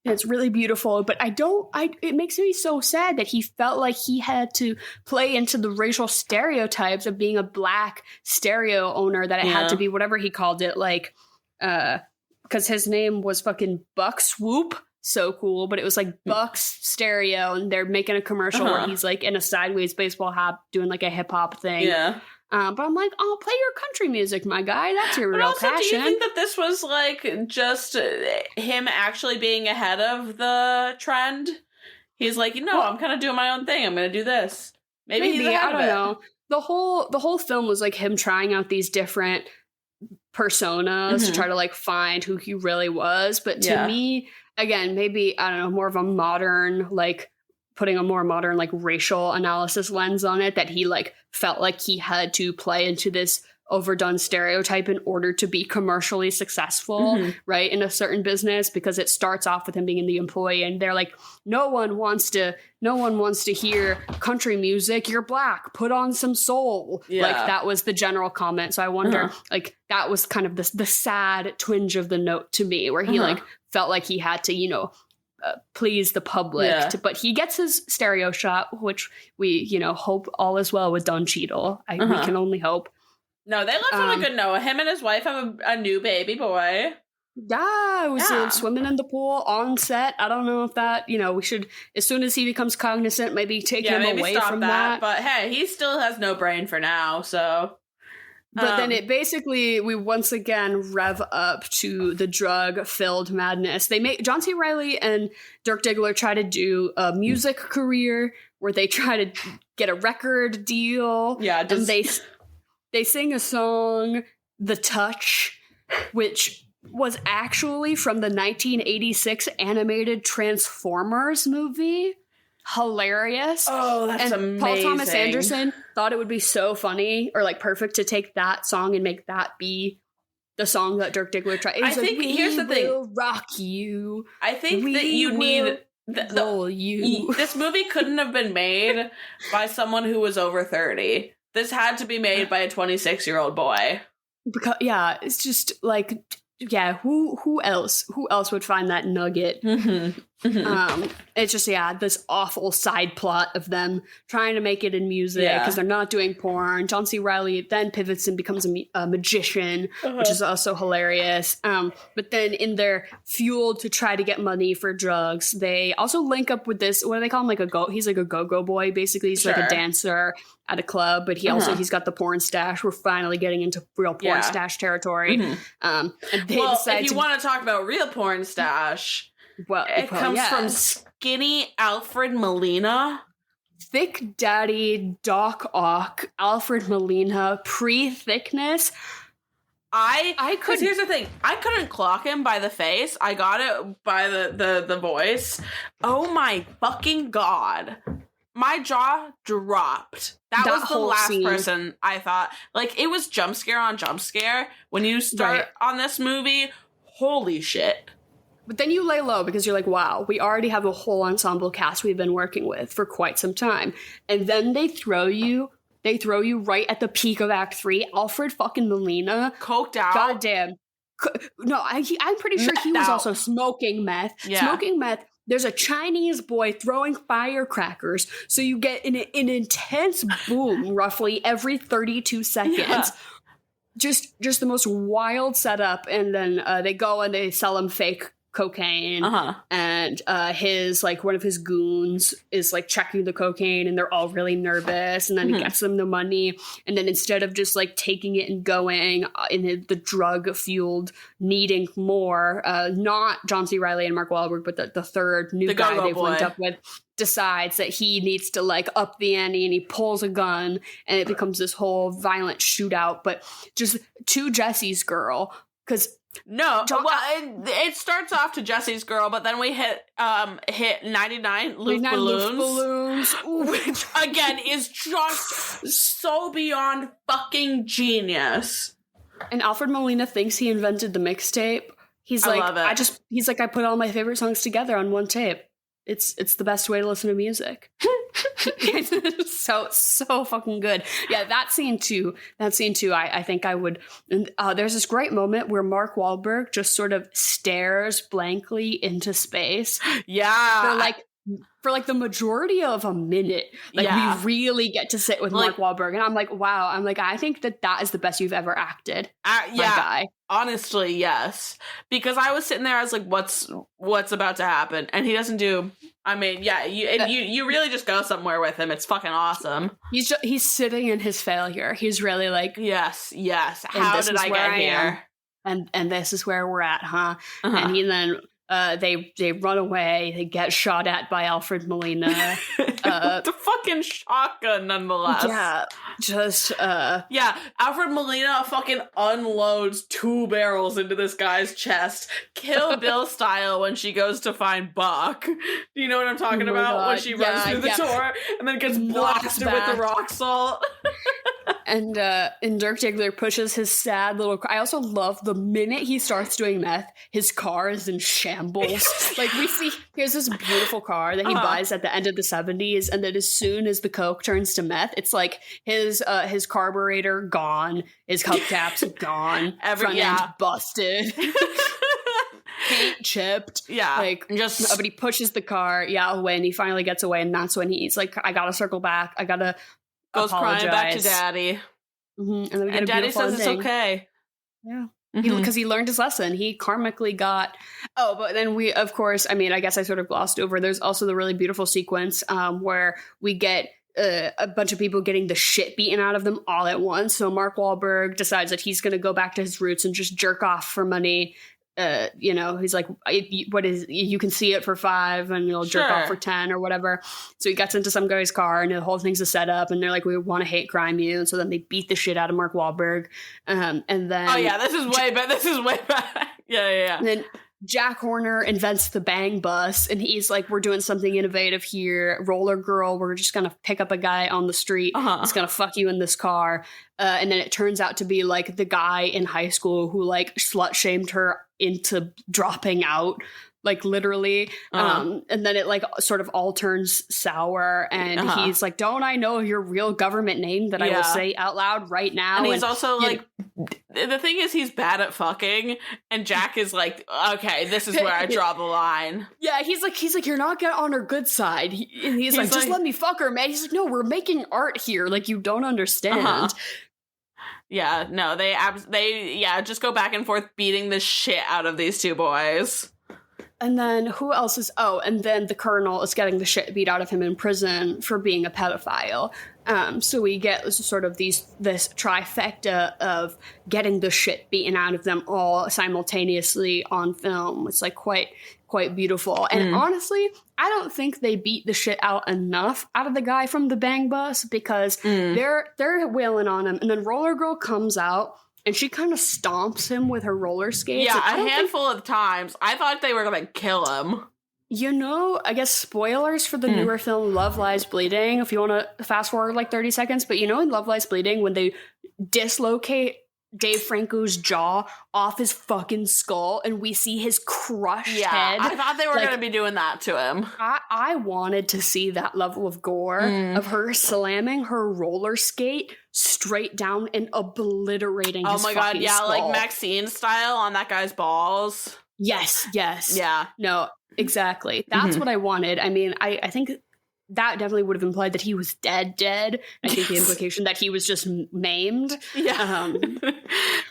And it's really beautiful, but it makes me so sad that he felt like he had to play into the racial stereotypes of being a black stereo owner, that it had to be whatever he called it, like, because his name was fucking Buck Swoop. So cool, but it was like Buck's Stereo, and they're making a commercial where he's like in a sideways baseball hat doing like a hip hop thing. But I'm like, oh, play your country music, my guy. That's your real passion. Do you think that this was like just him actually being ahead of the trend? He's like, I'm kind of doing my own thing. I'm going to do this. Maybe he's ahead of it. I don't know. The whole film was like him trying out these different personas to try to like find who he really was. But to me, again, maybe, I don't know, more of a modern, like, putting a more modern like racial analysis lens on it, that he like felt like he had to play into this overdone stereotype in order to be commercially successful, right, in a certain business, because it starts off with him being the employee, and they're like, no one wants to hear country music, you're black, put on some soul. Like, that was the general comment. So I wonder, like, that was kind of the sad twinge of the note to me, where he like felt like he had to, please the public, but he gets his stereo shot, which we, hope all is well with Don Cheadle. We can only hope. No, they left on a good note. Him and his wife have a new baby boy. Yeah, it was swimming in the pool on set. I don't know if that, we should, as soon as he becomes cognizant, maybe take him away from that. But hey, he still has no brain for now, so But then we once again rev up to the drug-filled madness. John C. Reilly and Dirk Diggler try to do a music career where they try to get a record deal. Yeah, and they sing a song, The Touch, which was actually from the 1986 animated Transformers movie. Hilarious. Oh, that's amazing. Paul Thomas Anderson thought it would be so funny or like perfect to take that song and make that be the song that Dirk Diggler tried. I think here's the thing. We'll rock you. I think that you need this movie couldn't have been made by someone who was over 30. This had to be made by a 26-year-old boy. Because it's just like who else would find that nugget? It's just this awful side plot of them trying to make it in music because they're not doing porn. John C. Reilly then pivots and becomes a magician, which is also hilarious. But then in their fuel to try to get money for drugs, they also link up with this, what do they call him? He's like a go-go boy, basically. He's like a dancer at a club, but he's got the porn stash. We're finally getting into real porn stash territory. And if you want to talk about real porn stash, it comes from skinny Alfred Molina. Thick Daddy Doc Ock, Alfred Molina, pre-thickness. Here's the thing. I couldn't clock him by the face. I got it by the voice. Oh my fucking God. My jaw dropped. That was the last scene. Person I thought. Like, it was jump scare on jump scare. When you start on this movie, holy shit. But then you lay low because you're like, wow, we already have a whole ensemble cast we've been working with for quite some time. And then they throw you right at the peak of Act 3. Alfred fucking Molina. Coked out. Goddamn. No, I'm pretty sure he was also smoking meth. Yeah. Smoking meth. There's a Chinese boy throwing firecrackers, so you get an intense boom roughly every 32 seconds. Yeah. Just the most wild setup, and then they go and they sell him fake cocaine, and one of his goons is like checking the cocaine, and they're all really nervous, and then he gets them the money, and then instead of just like taking it and going in the drug fueled needing more, not John C. Reilly and Mark Wahlberg, but the third new guy they've linked up with decides that he needs to like up the ante, and he pulls a gun, and it becomes this whole violent shootout, but just to Jesse's girl, because it starts off to Jesse's girl, but then we hit 99 Loop Balloons, which again is just so beyond fucking genius. And Alfred Molina thinks he invented the mixtape. He's like, I put all my favorite songs together on one tape. It's the best way to listen to music. so fucking good. Yeah, that scene too. I think I would. There's this great moment where Mark Wahlberg just sort of stares blankly into space. Yeah, for the majority of a minute. We really get to sit with Mark Wahlberg, and I'm like, wow. I think that is the best you've ever acted. My guy. Honestly, yes. Because I was sitting there, I was like, what's about to happen? And he doesn't do. I mean, you really just go somewhere with him. It's fucking awesome. He's sitting in his failure. He's really like, yes. How did I get here? And this is where we're at, huh? And he then they run away. They get shot at by Alfred Molina. The fucking shotgun, nonetheless. Yeah, just Alfred Molina fucking unloads 2 barrels into this guy's chest, Kill Bill style, when she goes to find Buck. Do you know what I'm talking about? God. When she runs through the door and then gets blasted with the rock salt. And Dirk Diggler pushes his sad little car. I also love the minute he starts doing meth, his car is in shambles. Like, we see, here's this beautiful car that he buys at the end of the 70s, and then as soon as the coke turns to meth, it's like his carburetor gone, his hubcaps gone, front end busted. Paint chipped, but he pushes the car away, and he finally gets away, and that's when he's like, I gotta circle back, I gotta goes apologize. Crying back to Daddy, and Daddy says it's okay. Yeah, because he learned his lesson. He karmically got. Oh, but then we, of course, I guess I sort of glossed over. There's also the really beautiful sequence where we get a bunch of people getting the shit beaten out of them all at once. So Mark Wahlberg decides that he's going to go back to his roots and just jerk off for money. He's like, what is, you can see it for $5 and you'll jerk off for 10 or whatever. So he gets into some guy's car and the whole thing's a setup and they're like, we want to hate crime you. And so then they beat the shit out of Mark Wahlberg. And then, oh yeah, this is way back. Yeah. And then Jack Horner invents the bang bus and he's like, we're doing something innovative here. Roller girl, we're just going to pick up a guy on the street. He's going to fuck you in this car. And then it turns out to be like the guy in high school who like slut shamed her into dropping out, like literally. And then it like sort of all turns sour and he's like, don't I know your real government name that I will say out loud right now? And he's also like, the thing is he's bad at fucking and Jack is like, okay, this is where I draw the line. Yeah, he's like, you're not on her good side. He's like, just let me fuck her, man. He's like, no, we're making art here. Like, you don't understand. Yeah, no, they just go back and forth beating the shit out of these two boys. And then who else is... Oh, and then the colonel is getting the shit beat out of him in prison for being a pedophile. So we get sort of this trifecta of getting the shit beaten out of them all simultaneously on film. It's like quite beautiful. And honestly, I don't think they beat the shit out enough out of the guy from the bang bus because they're wailing on him. And then Roller Girl comes out and she kind of stomps him with her roller skates. Yeah, a handful of times. I thought they were going to kill him. You know, I guess spoilers for the newer film Love Lies Bleeding, if you want to fast forward like 30 seconds. But you know in Love Lies Bleeding, when they dislocate Dave Franco's jaw off his fucking skull and we see his crushed head. I thought they were going to be doing that to him. I wanted to see that level of gore of her slamming her roller skate straight down and obliterating his fucking skull. Yeah, like Maxine style on that guy's balls. Yes. Yeah. No, exactly. That's what I wanted. I mean, I think that definitely would have implied that he was dead. I think the implication that he was just maimed. Yeah.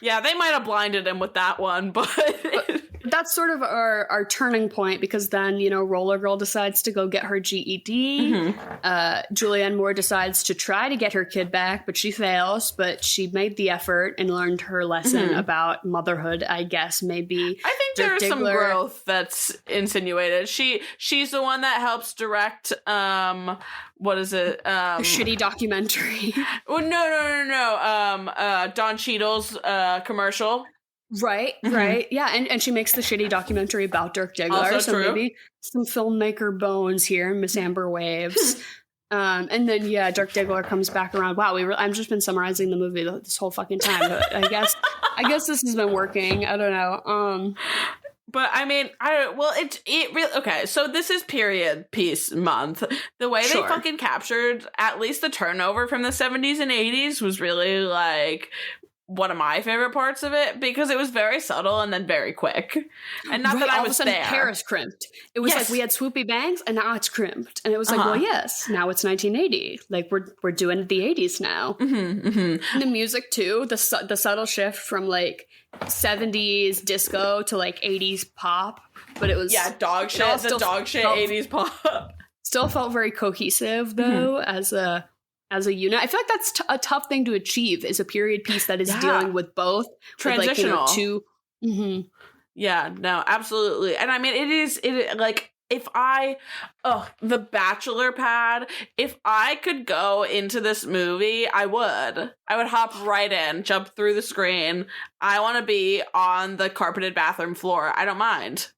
Yeah, they might have blinded him with that one, but that's sort of our turning point because then, you know, Roller Girl decides to go get her GED. Julianne Moore decides to try to get her kid back, but she fails. But she made the effort and learned her lesson about motherhood, I guess, maybe. I think there's some growth that's insinuated. She's the one that helps direct, what is it? A shitty documentary. Oh, no. Don Cheadle's commercial. Right. Yeah, and she makes the shitty documentary about Dirk Diggler. Also so true. Maybe some filmmaker bones here, Miss Amber Waves. And then, yeah, Dirk Diggler comes back around. Wow, I've just been summarizing the movie this whole fucking time. But I guess this has been working. I don't know. But I mean, it really, okay, so this is period piece month. The way they fucking captured at least the turnover from the 70s and 80s was really like one of my favorite parts of it because it was very subtle and then very quick. And not that I was there. Hair is crimped. It was like we had swoopy bangs and now it's crimped. And it was like, well, yes, now it's 1980. Like we're doing the 80s now. And the music too, the subtle shift from like 70s disco to like 80s pop. But it was dog shit. The dog shit 80s pop. Still felt very cohesive though as a unit. I feel like that's a tough thing to achieve is a period piece that is dealing with both. Transitional. With, like, you know, two. Yeah, no, absolutely. And I mean, it like, if the bachelor pad, if I could go into this movie, I would hop right in, jump through the screen. I want to be on the carpeted bathroom floor. I don't mind.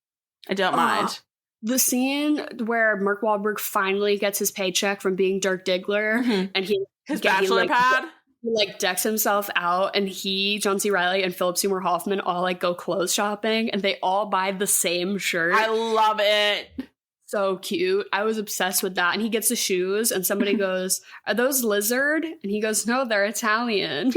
The scene where Mark Wahlberg finally gets his paycheck from being Dirk Diggler and his bachelor pad. He like decks himself out and John C. Reilly and Philip Seymour Hoffman all like go clothes shopping and they all buy the same shirt. I love it. So cute. I was obsessed with that. And he gets the shoes and somebody goes, "Are those Lizard?" And he goes, "No, they're Italian."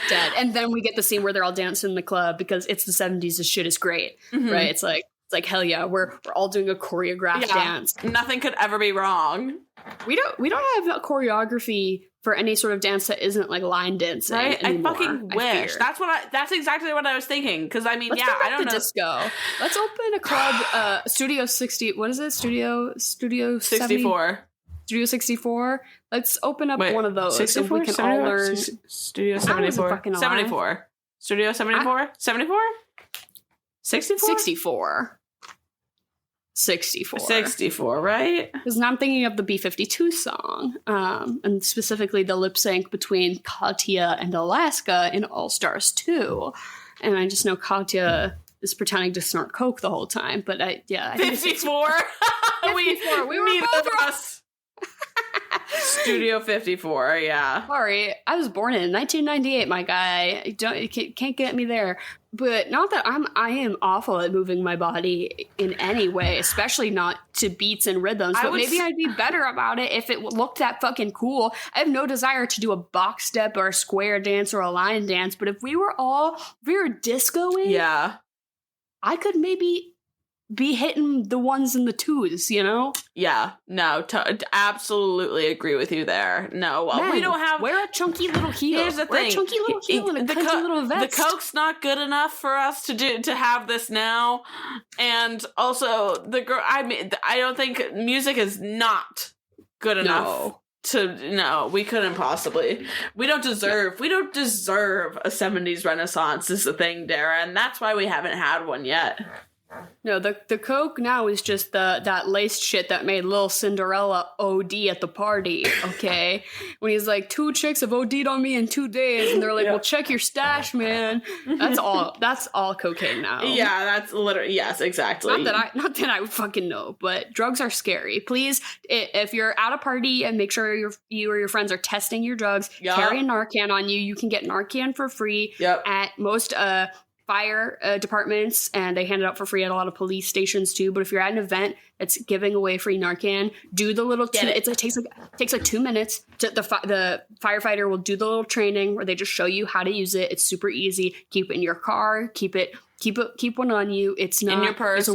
Dead. And then we get the scene where they're all dancing in the club because it's the 70s. This shit is great, right? It's like hell yeah, we're all doing a choreographed dance. Nothing could ever be wrong. We don't have a choreography for any sort of dance that isn't like line dancing. Right? Anymore, I fucking wish. That's exactly what I was thinking. Because I mean, I don't know. Disco. Let's open a club. Studio 60. What is it? Studio 64. Studio 64. Let's open up one of those 64? and we can all learn. Studio 74. 74. Studio 74? 74? 64? 64. 64. 64, right? Because now I'm thinking of the B-52 song, and specifically the lip sync between Katya and Alaska in All Stars 2. And I just know Katya is pretending to snort coke the whole time, but I think 54? 54. We were neither both of us. Studio 54, yeah. Sorry, I was born in 1998, my guy. You can't get me there. But not that I am awful at moving my body in any way, especially not to beats and rhythms. But maybe I'd be better about it if it looked that fucking cool. I have no desire to do a box step or a square dance or a line dance. But if we were discoing, yeah, I could maybe be hitting the ones and the twos, you know? Yeah, no, absolutely agree with you there. No, well, we don't have... Wear a chunky little heel. Here's the thing. A chunky little heel and a cunty little vest. The coke's not good enough for us to have this now. And also, I don't think music is not good enough. We couldn't possibly. We don't deserve a 70s renaissance is the thing, Dara, and that's why we haven't had one yet. No, the coke now is just that laced shit that made Lil Cinderella OD at the party, okay? When he's like, 2 chicks have OD'd on me in 2 days, and they're like, well, check your stash, man. That's all cocaine now. Yeah, that's literally, yes, exactly. Not that I would fucking know, but drugs are scary. Please, if you're at a party and make sure you or your friends are testing your drugs, carry a Narcan on you. You can get Narcan for free at most fire departments, and they hand it out for free at a lot of police stations too. But if you're at an event that's giving away free Narcan, do the little it takes like 2 minutes. The firefighter will do the little training where they just show you how to use it. It's super easy. Keep it in your car. Keep one on you. It's not in your purse.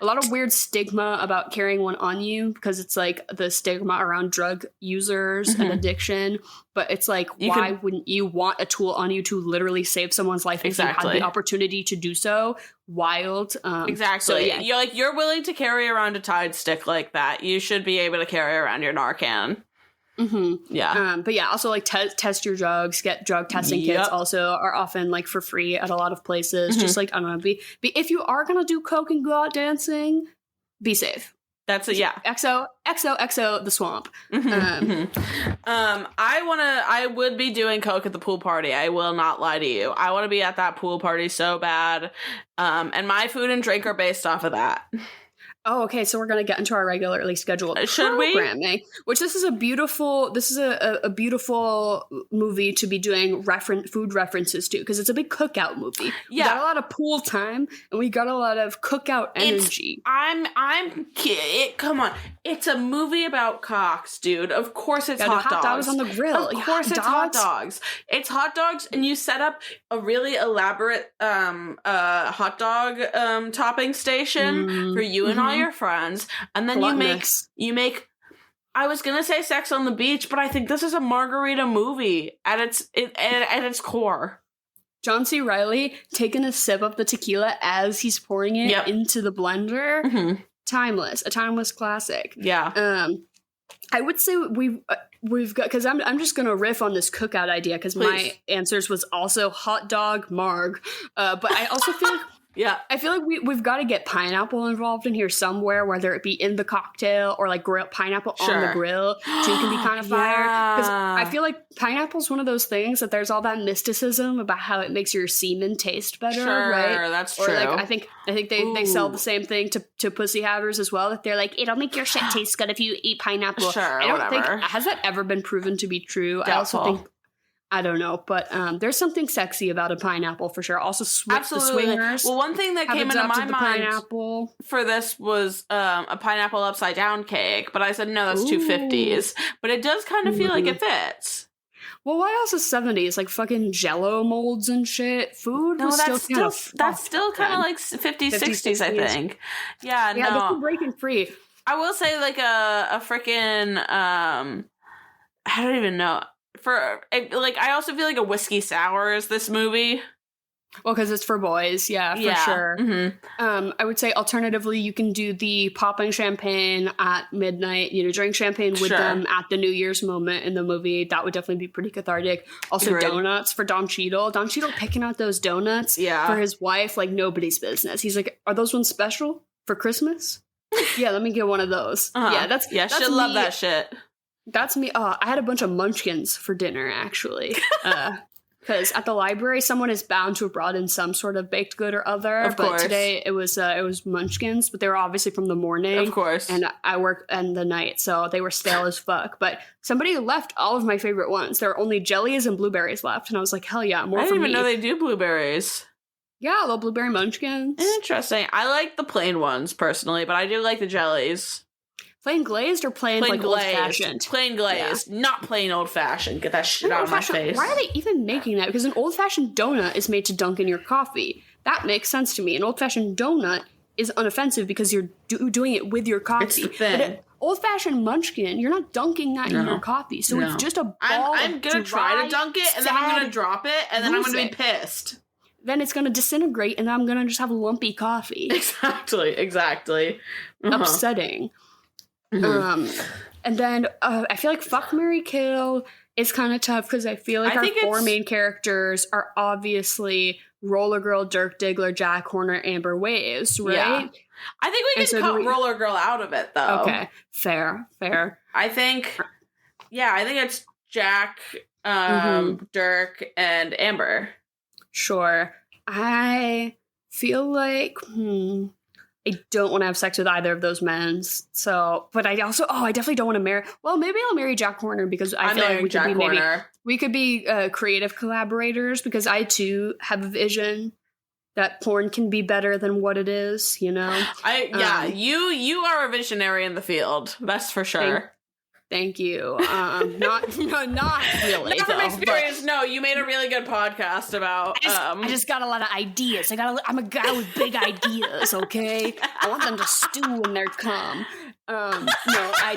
A lot of weird stigma about carrying one on you because it's like the stigma around drug users and addiction. But it's like, why wouldn't you want a tool on you to literally save someone's life if you had the opportunity to do so? Wild. Exactly. So, you're willing to carry around a Tide stick like that. You should be able to carry around your Narcan. Mm-hmm. Yeah. But yeah, also like test your drugs. Get drug testing kits. Also are often like for free at a lot of places. Just like, I don't know, be if you are gonna do coke and go out dancing, be safe. That's it. Yeah. XO the swamp. I would be doing coke at the pool party. I will not lie to you. I want to be at that pool party so bad. And my food and drink are based off of that. Oh, okay. So we're gonna get into our regularly scheduled programming, which this is a beautiful movie to be doing food references to because it's a big cookout movie. We got a lot of pool time and we got a lot of cookout energy. Come on. It's a movie about cocks, dude. Of course it's hot dogs on the grill. Of course it's hot dogs. It's hot dogs, and you set up a really elaborate hot dog topping station for you and all your friends, and then you make I was gonna say Sex on the Beach, but I think this is a margarita movie at its core. John C. Reilly taking a sip of the tequila as he's pouring it into the blender. A timeless classic. Yeah. I would say we've got, because I'm just gonna riff on this cookout idea because my answers was also hot dog marg, but I also feel like I feel like we've got to get pineapple involved in here somewhere, whether it be in the cocktail or like pineapple on the grill too can be kind of fire. Because I feel like pineapple's one of those things that there's all that mysticism about how it makes your semen taste better, right? That's true. Or like I think they sell the same thing to pussy havers as well. That they're like, it'll make your shit taste good if you eat pineapple. Sure, I don't think has that ever been proven to be true. Doubtful. I also think. I don't know, but there's something sexy about a pineapple for sure. Also, the swingers. Well, one thing that came into my mind for this was a pineapple upside down cake, but I said no, that's 250s. But it does kind of feel like it fits. Well, why else is 70s like fucking Jello molds and shit? Food was still kind of like 50s, 60s, I think. Yeah, no, they're breaking free. I will say like a freaking I don't even know. I also feel like a whiskey sour is this movie. Well, because it's for boys, for sure. Mm-hmm. I would say alternatively, you can do the popping champagne at midnight, drink champagne with them at the New Year's moment in the movie. That would definitely be pretty cathartic. Also, donuts for Don Cheadle. Don Cheadle picking out those donuts for his wife like nobody's business. He's like, are those ones special for Christmas? Yeah, let me get one of those. Yeah, that's she'll love that shit. That's me. I had a bunch of munchkins for dinner, actually. Because at the library, someone is bound to have brought in some sort of baked good or other. Of course. But today it was munchkins, but they were obviously from the morning. Of course. And I worked in the night, so they were stale as fuck. But somebody left all of my favorite ones. There were only jellies and blueberries left. And I was like, hell yeah, more for me. I didn't even know they do blueberries. Yeah, little blueberry munchkins. Interesting. I like the plain ones, personally, but I do like the jellies. Plain glazed or plain like old-fashioned? Plain glazed, not plain old-fashioned. Get that shit out of my face. Why are they even making that? Because an old-fashioned donut is made to dunk in your coffee. That makes sense to me. An old-fashioned donut is unoffensive because you're doing it with your coffee. It's the thing. But an old-fashioned munchkin, you're not dunking that in your coffee. So it's just a ball I'm going to try to dunk it, and then I'm going to drop it, and then I'm going to be pissed. Then it's going to disintegrate, and then I'm going to just have lumpy coffee. Exactly. Upsetting. And then I feel like Fuck, Marry, Kill is kind of tough because I feel like our four main characters are obviously Roller Girl, Dirk Diggler, Jack Horner, Amber Waves, right? Yeah. I think we can cut Roller Girl out of it, though. Okay, fair. I think it's Jack, Dirk, and Amber. Sure. I feel like, I don't want to have sex with either of those men. So, but I also, I definitely don't want to marry. Well, maybe I'll marry Jack Horner because I feel like we could be creative collaborators because I too have a vision that porn can be better than what it is. You know. You are a visionary in the field. That's for sure. Thank you. Not really. Not from experience. No, you made a really good podcast about. I just got a lot of ideas. I'm a guy with big ideas. Okay, I want them to stew when they come. I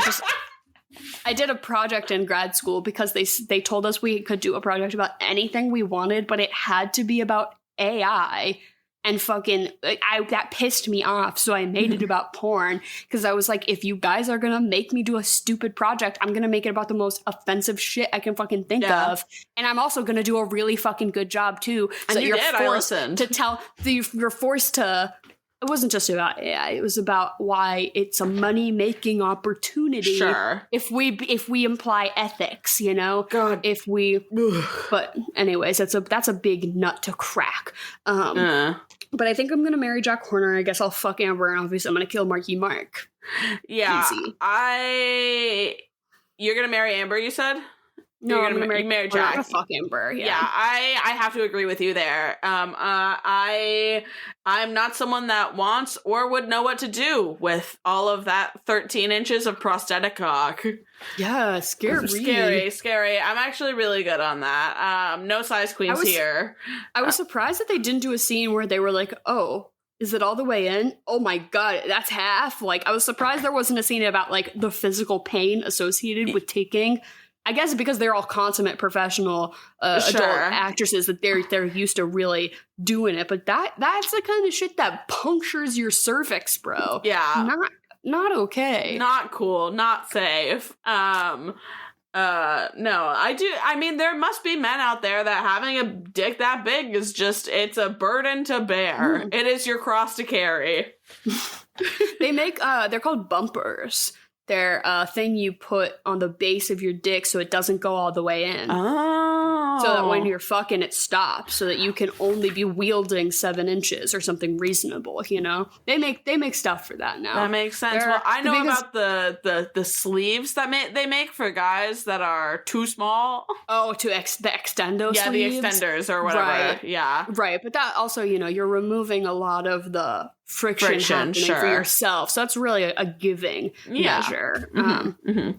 did a project in grad school because they told us we could do a project about anything we wanted, but it had to be about AI. And fucking, that pissed me off. So I made it about porn because I was like, if you guys are gonna make me do a stupid project, I'm gonna make it about the most offensive shit I can fucking think of, and I'm also gonna do a really fucking good job too. So and you're forced to tell. You're forced to. It wasn't just about AI. It was about why it's a money making opportunity. Sure. If we imply ethics, God. But anyways, that's a big nut to crack. But I think I'm gonna marry Jack Horner. I guess I'll fuck Amber, and obviously I'm gonna kill Marky Mark. Yeah, easy. You're gonna marry Amber, you said? No, I'm gonna marry Jack. I'm gonna fuck Amber. Yeah, I have to agree with you there. I'm not someone that wants or would know what to do with all of that 13 inches of prosthetic cock. Yeah, Scary. I'm actually really good on that. No size queens here. I was surprised that they didn't do a scene where they were like, oh, is it all the way in? Oh my God, that's half. Like, I was surprised there wasn't a scene about like the physical pain associated with taking. I guess because they're all consummate professional adult actresses that they're used to really doing it. But that's the kind of shit that punctures your cervix, bro. Yeah. Not okay. Not cool. Not safe. No, I mean, there must be men out there that having a dick that big is just, it's a burden to bear. It is your cross to carry. They make, they're called bumpers. They're a thing you put on the base of your dick so it doesn't go all the way in. Oh. So that when you're fucking, it stops. So that you can only be wielding 7 inches or something reasonable, They make stuff for that now. That makes sense. Well, I know about the sleeves that they make for guys that are too small. Oh, the extendo sleeves? Yeah, the extenders or whatever. Right. Yeah. Right, but that also, you're removing a lot of the friction happening for yourself. So that's really a giving measure.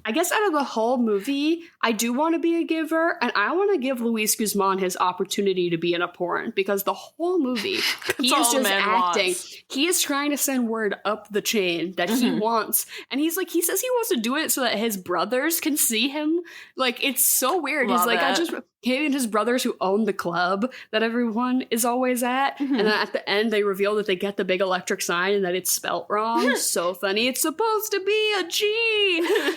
I guess out of the whole movie, I do want to be a giver, and I want to give Luis Guzman his opportunity to be in a porn, because the whole movie, he is just acting. He is trying to send word up the chain that he wants. And he says he wants to do it so that his brothers can see him. Like, it's so weird. He's like, he and his brothers who own the club that everyone is always at. And then at the end, they reveal that they get the big electric sign and that it's spelt wrong. So funny. It's supposed to be a G.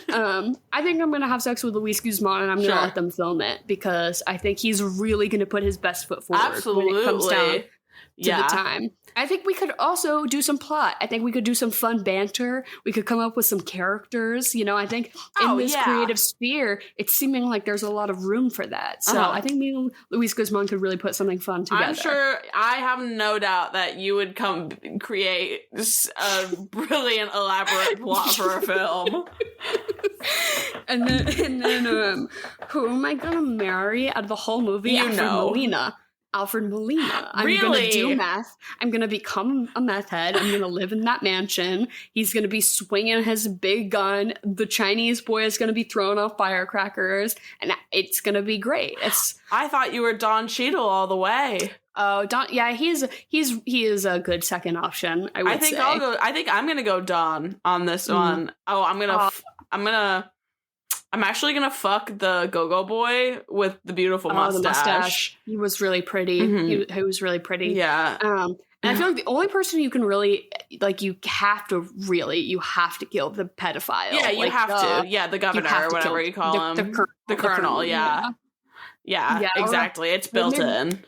I think I'm going to have sex with Luis Guzman and I'm going to let them film it because I think he's really going to put his best foot forward when it comes down to the time. I think we could also do some plot. I think we could do some fun banter. We could come up with some characters. You know, I think in this creative sphere, it's seeming like there's a lot of room for that. So I think me and Luis Guzman could really put something fun together. I'm sure, I have no doubt that you would create a brilliant, elaborate plot for a film. and then who am I going to marry out of the whole movie? Alfred Molina. I'm going to do meth. I'm going to become a meth head. I'm going to live in that mansion. He's going to be swinging his big gun. The Chinese boy is going to be throwing off firecrackers. And it's going to be great. I thought you were Don Cheadle all the way. Oh, Don. Yeah, he is a good second option, I would say. I think I'm going to go Don on this one. Oh, I'm actually gonna fuck the go-go boy with the beautiful mustache. The mustache. He was really pretty. He was really pretty. Yeah. And I feel like the only person you can really, like, you have to kill the pedophile. Yeah, you have to. Yeah, the governor or whatever you call him. The colonel, yeah. Yeah, exactly. It's built in.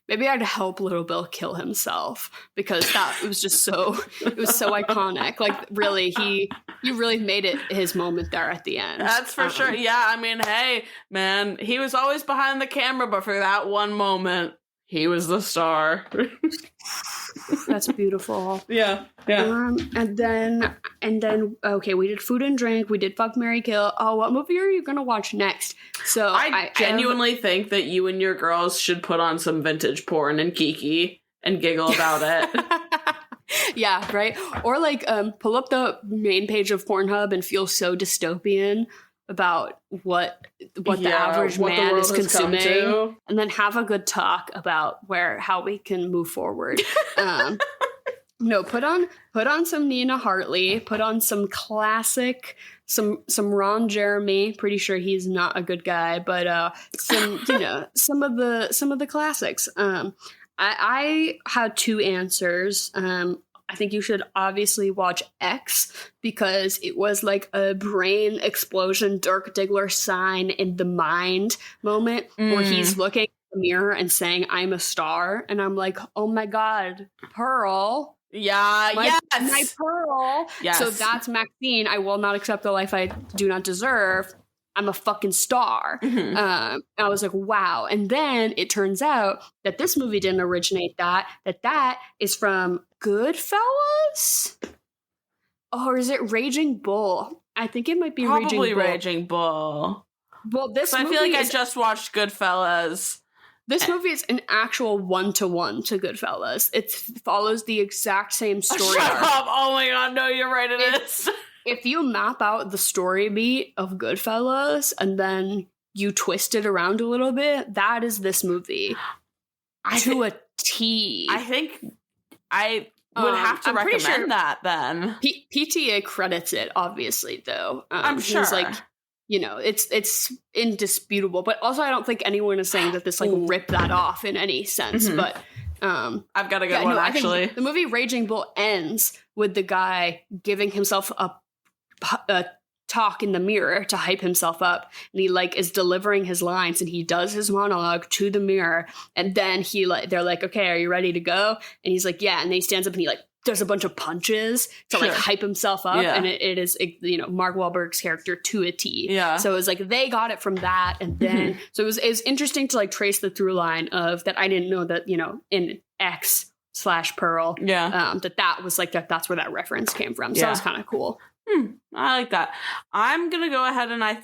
Maybe I'd help Little Bill kill himself because it was so iconic. Like, really, he really made it his moment there at the end. That's for sure. Yeah, I mean, hey, man, he was always behind the camera, but for that one moment, he was the star. That's beautiful. Yeah. And then, okay, we did food and drink. We did fuck, marry, kill. Oh, what movie are you gonna watch next? So I genuinely think that you and your girls should put on some vintage porn and kiki and giggle about it. Yeah, right. Or like, pull up the main page of Pornhub and feel so dystopian about what the average man is consuming, and then have a good talk about how we can move forward. No, put on some Nina Hartley, put on some classic, some Ron Jeremy. Pretty sure he's not a good guy, but some of the classics. I had two answers. I think you should obviously watch X because it was like a brain explosion, Dirk Diggler sign in the mind moment where he's looking at the mirror and saying, "I'm a star." And I'm like, oh my God, Pearl. Yeah, my Pearl. Yes. So that's Maxine. I will not accept the life I do not deserve. I'm a fucking star. I was like, wow. And then it turns out that this movie didn't originate that is from Goodfellas? Or is it Raging Bull? I think it might be probably Raging Bull. Well, this I feel like I just watched Goodfellas. This movie is an actual one-to-one to Goodfellas. It follows the exact same story Shut arc. up. Oh my God, no, you're right, it is. If you map out the story beat of Goodfellas and then you twist it around a little bit, that is this movie to a T. I think I would have to recommend that then. PTA credits it, obviously, though. I'm sure. He's like, it's indisputable. But also, I don't think anyone is saying that this ripped that off in any sense. But I've got a good one, actually. I think the movie Raging Bull ends with the guy giving himself a talk in the mirror to hype himself up, and he is delivering his lines, and he does his monologue to the mirror, and then they're like, okay, are you ready to go? And he's like, yeah, and then he stands up and he does a bunch of punches to hype himself up, and it is Mark Wahlberg's character to a T. Yeah. So it was like they got it from that, and then so it was interesting to trace the through line of that. I didn't know that in X/Pearl, that was that's where that reference came from. So that was kind of cool. I like that. I'm gonna go ahead and I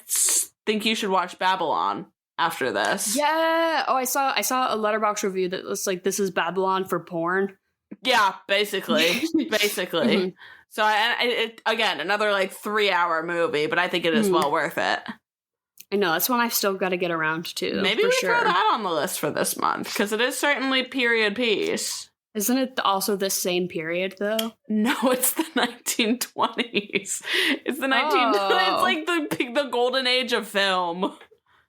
think you should watch Babylon after this. Yeah. Oh, I saw a Letterboxd review that was like, this is Babylon for porn. Yeah, basically. So it again, another 3-hour movie, but I think it is well worth it. I know, that's one I've still got to get around to. Maybe we throw that on the list for this month, because it is certainly period piece. Isn't it also the same period, though? No, it's the 1920s. It's the 1920s. It's like the golden age of film.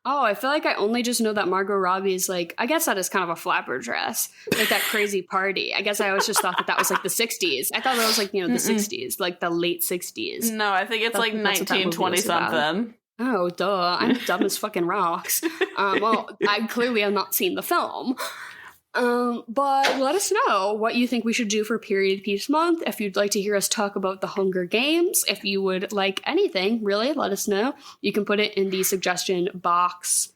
Oh, I feel like I only just know that Margot Robbie's like, I guess that is kind of a flapper dress, like that crazy party. I guess I always just thought that was like the 60s. I thought that was like, the 60s, like the late 60s. No, I think it's like 1920 something. Oh, duh. I'm dumb as fucking rocks. Well, I clearly have not seen the film. But let us know what you think we should do for Period Piece Month. If you'd like to hear us talk about the Hunger Games, if you would like anything, really, let us know. You can put it in the suggestion box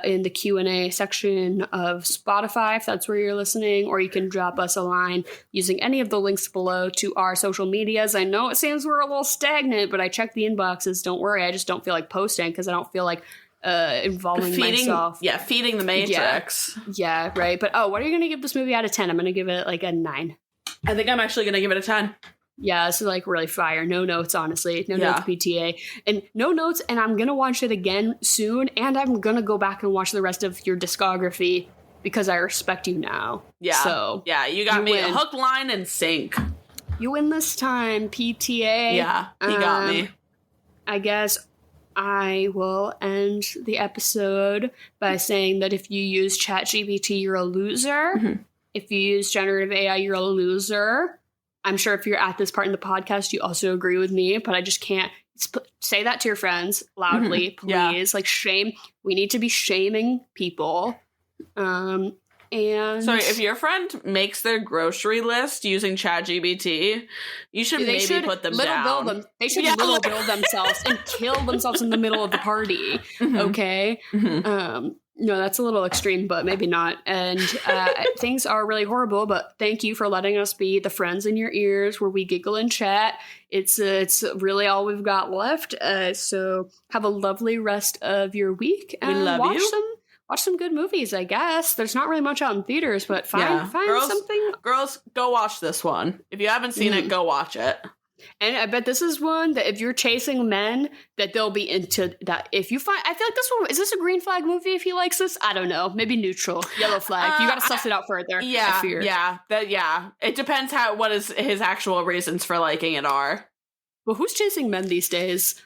in the Q&A section of Spotify, if that's where you're listening, or you can drop us a line using any of the links below to our social medias. I know it seems we're a little stagnant, but I check the inboxes. Don't worry, I just don't feel like posting because I don't feel like involving myself. Yeah, feeding the Matrix. Yeah, right. But what are you going to give this movie out of 10? I'm going to give it like a 9. I think I'm actually going to give it a 10. Yeah, this is like really fire. No notes, honestly. No notes PTA. And no notes, and I'm going to watch it again soon, and I'm going to go back and watch the rest of your discography because I respect you now. Yeah. So, yeah, you got me hook, line, and sink. You win this time, PTA. Yeah, you got me. I guess I will end the episode by saying that if you use ChatGPT, you're a loser. Mm-hmm. If you use generative AI, you're a loser. I'm sure if you're at this part in the podcast, you also agree with me, but I just can't say that to your friends loudly, please. Yeah. Like, shame. We need to be shaming people. And sorry, if your friend makes their grocery list using ChatGPT, you should put them down. They should little bill themselves and kill themselves in the middle of the party. Mm-hmm. Okay. Mm-hmm. No, that's a little extreme, but maybe not. And things are really horrible, but thank you for letting us be the friends in your ears where we giggle and chat. It's really all we've got left. So have a lovely rest of your week. And we love you. Watch some good movies, I guess. There's not really much out in theaters, but find something. Girls, go watch this one. If you haven't seen it, go watch it. And I bet this is one that if you're chasing men, that they'll be into that. If you find, I feel like this one, is this a green flag movie if he likes this? I don't know. Maybe neutral. Yellow flag. You got to suss it out further. Yeah. It depends what his actual reasons for liking it are. Well, who's chasing men these days?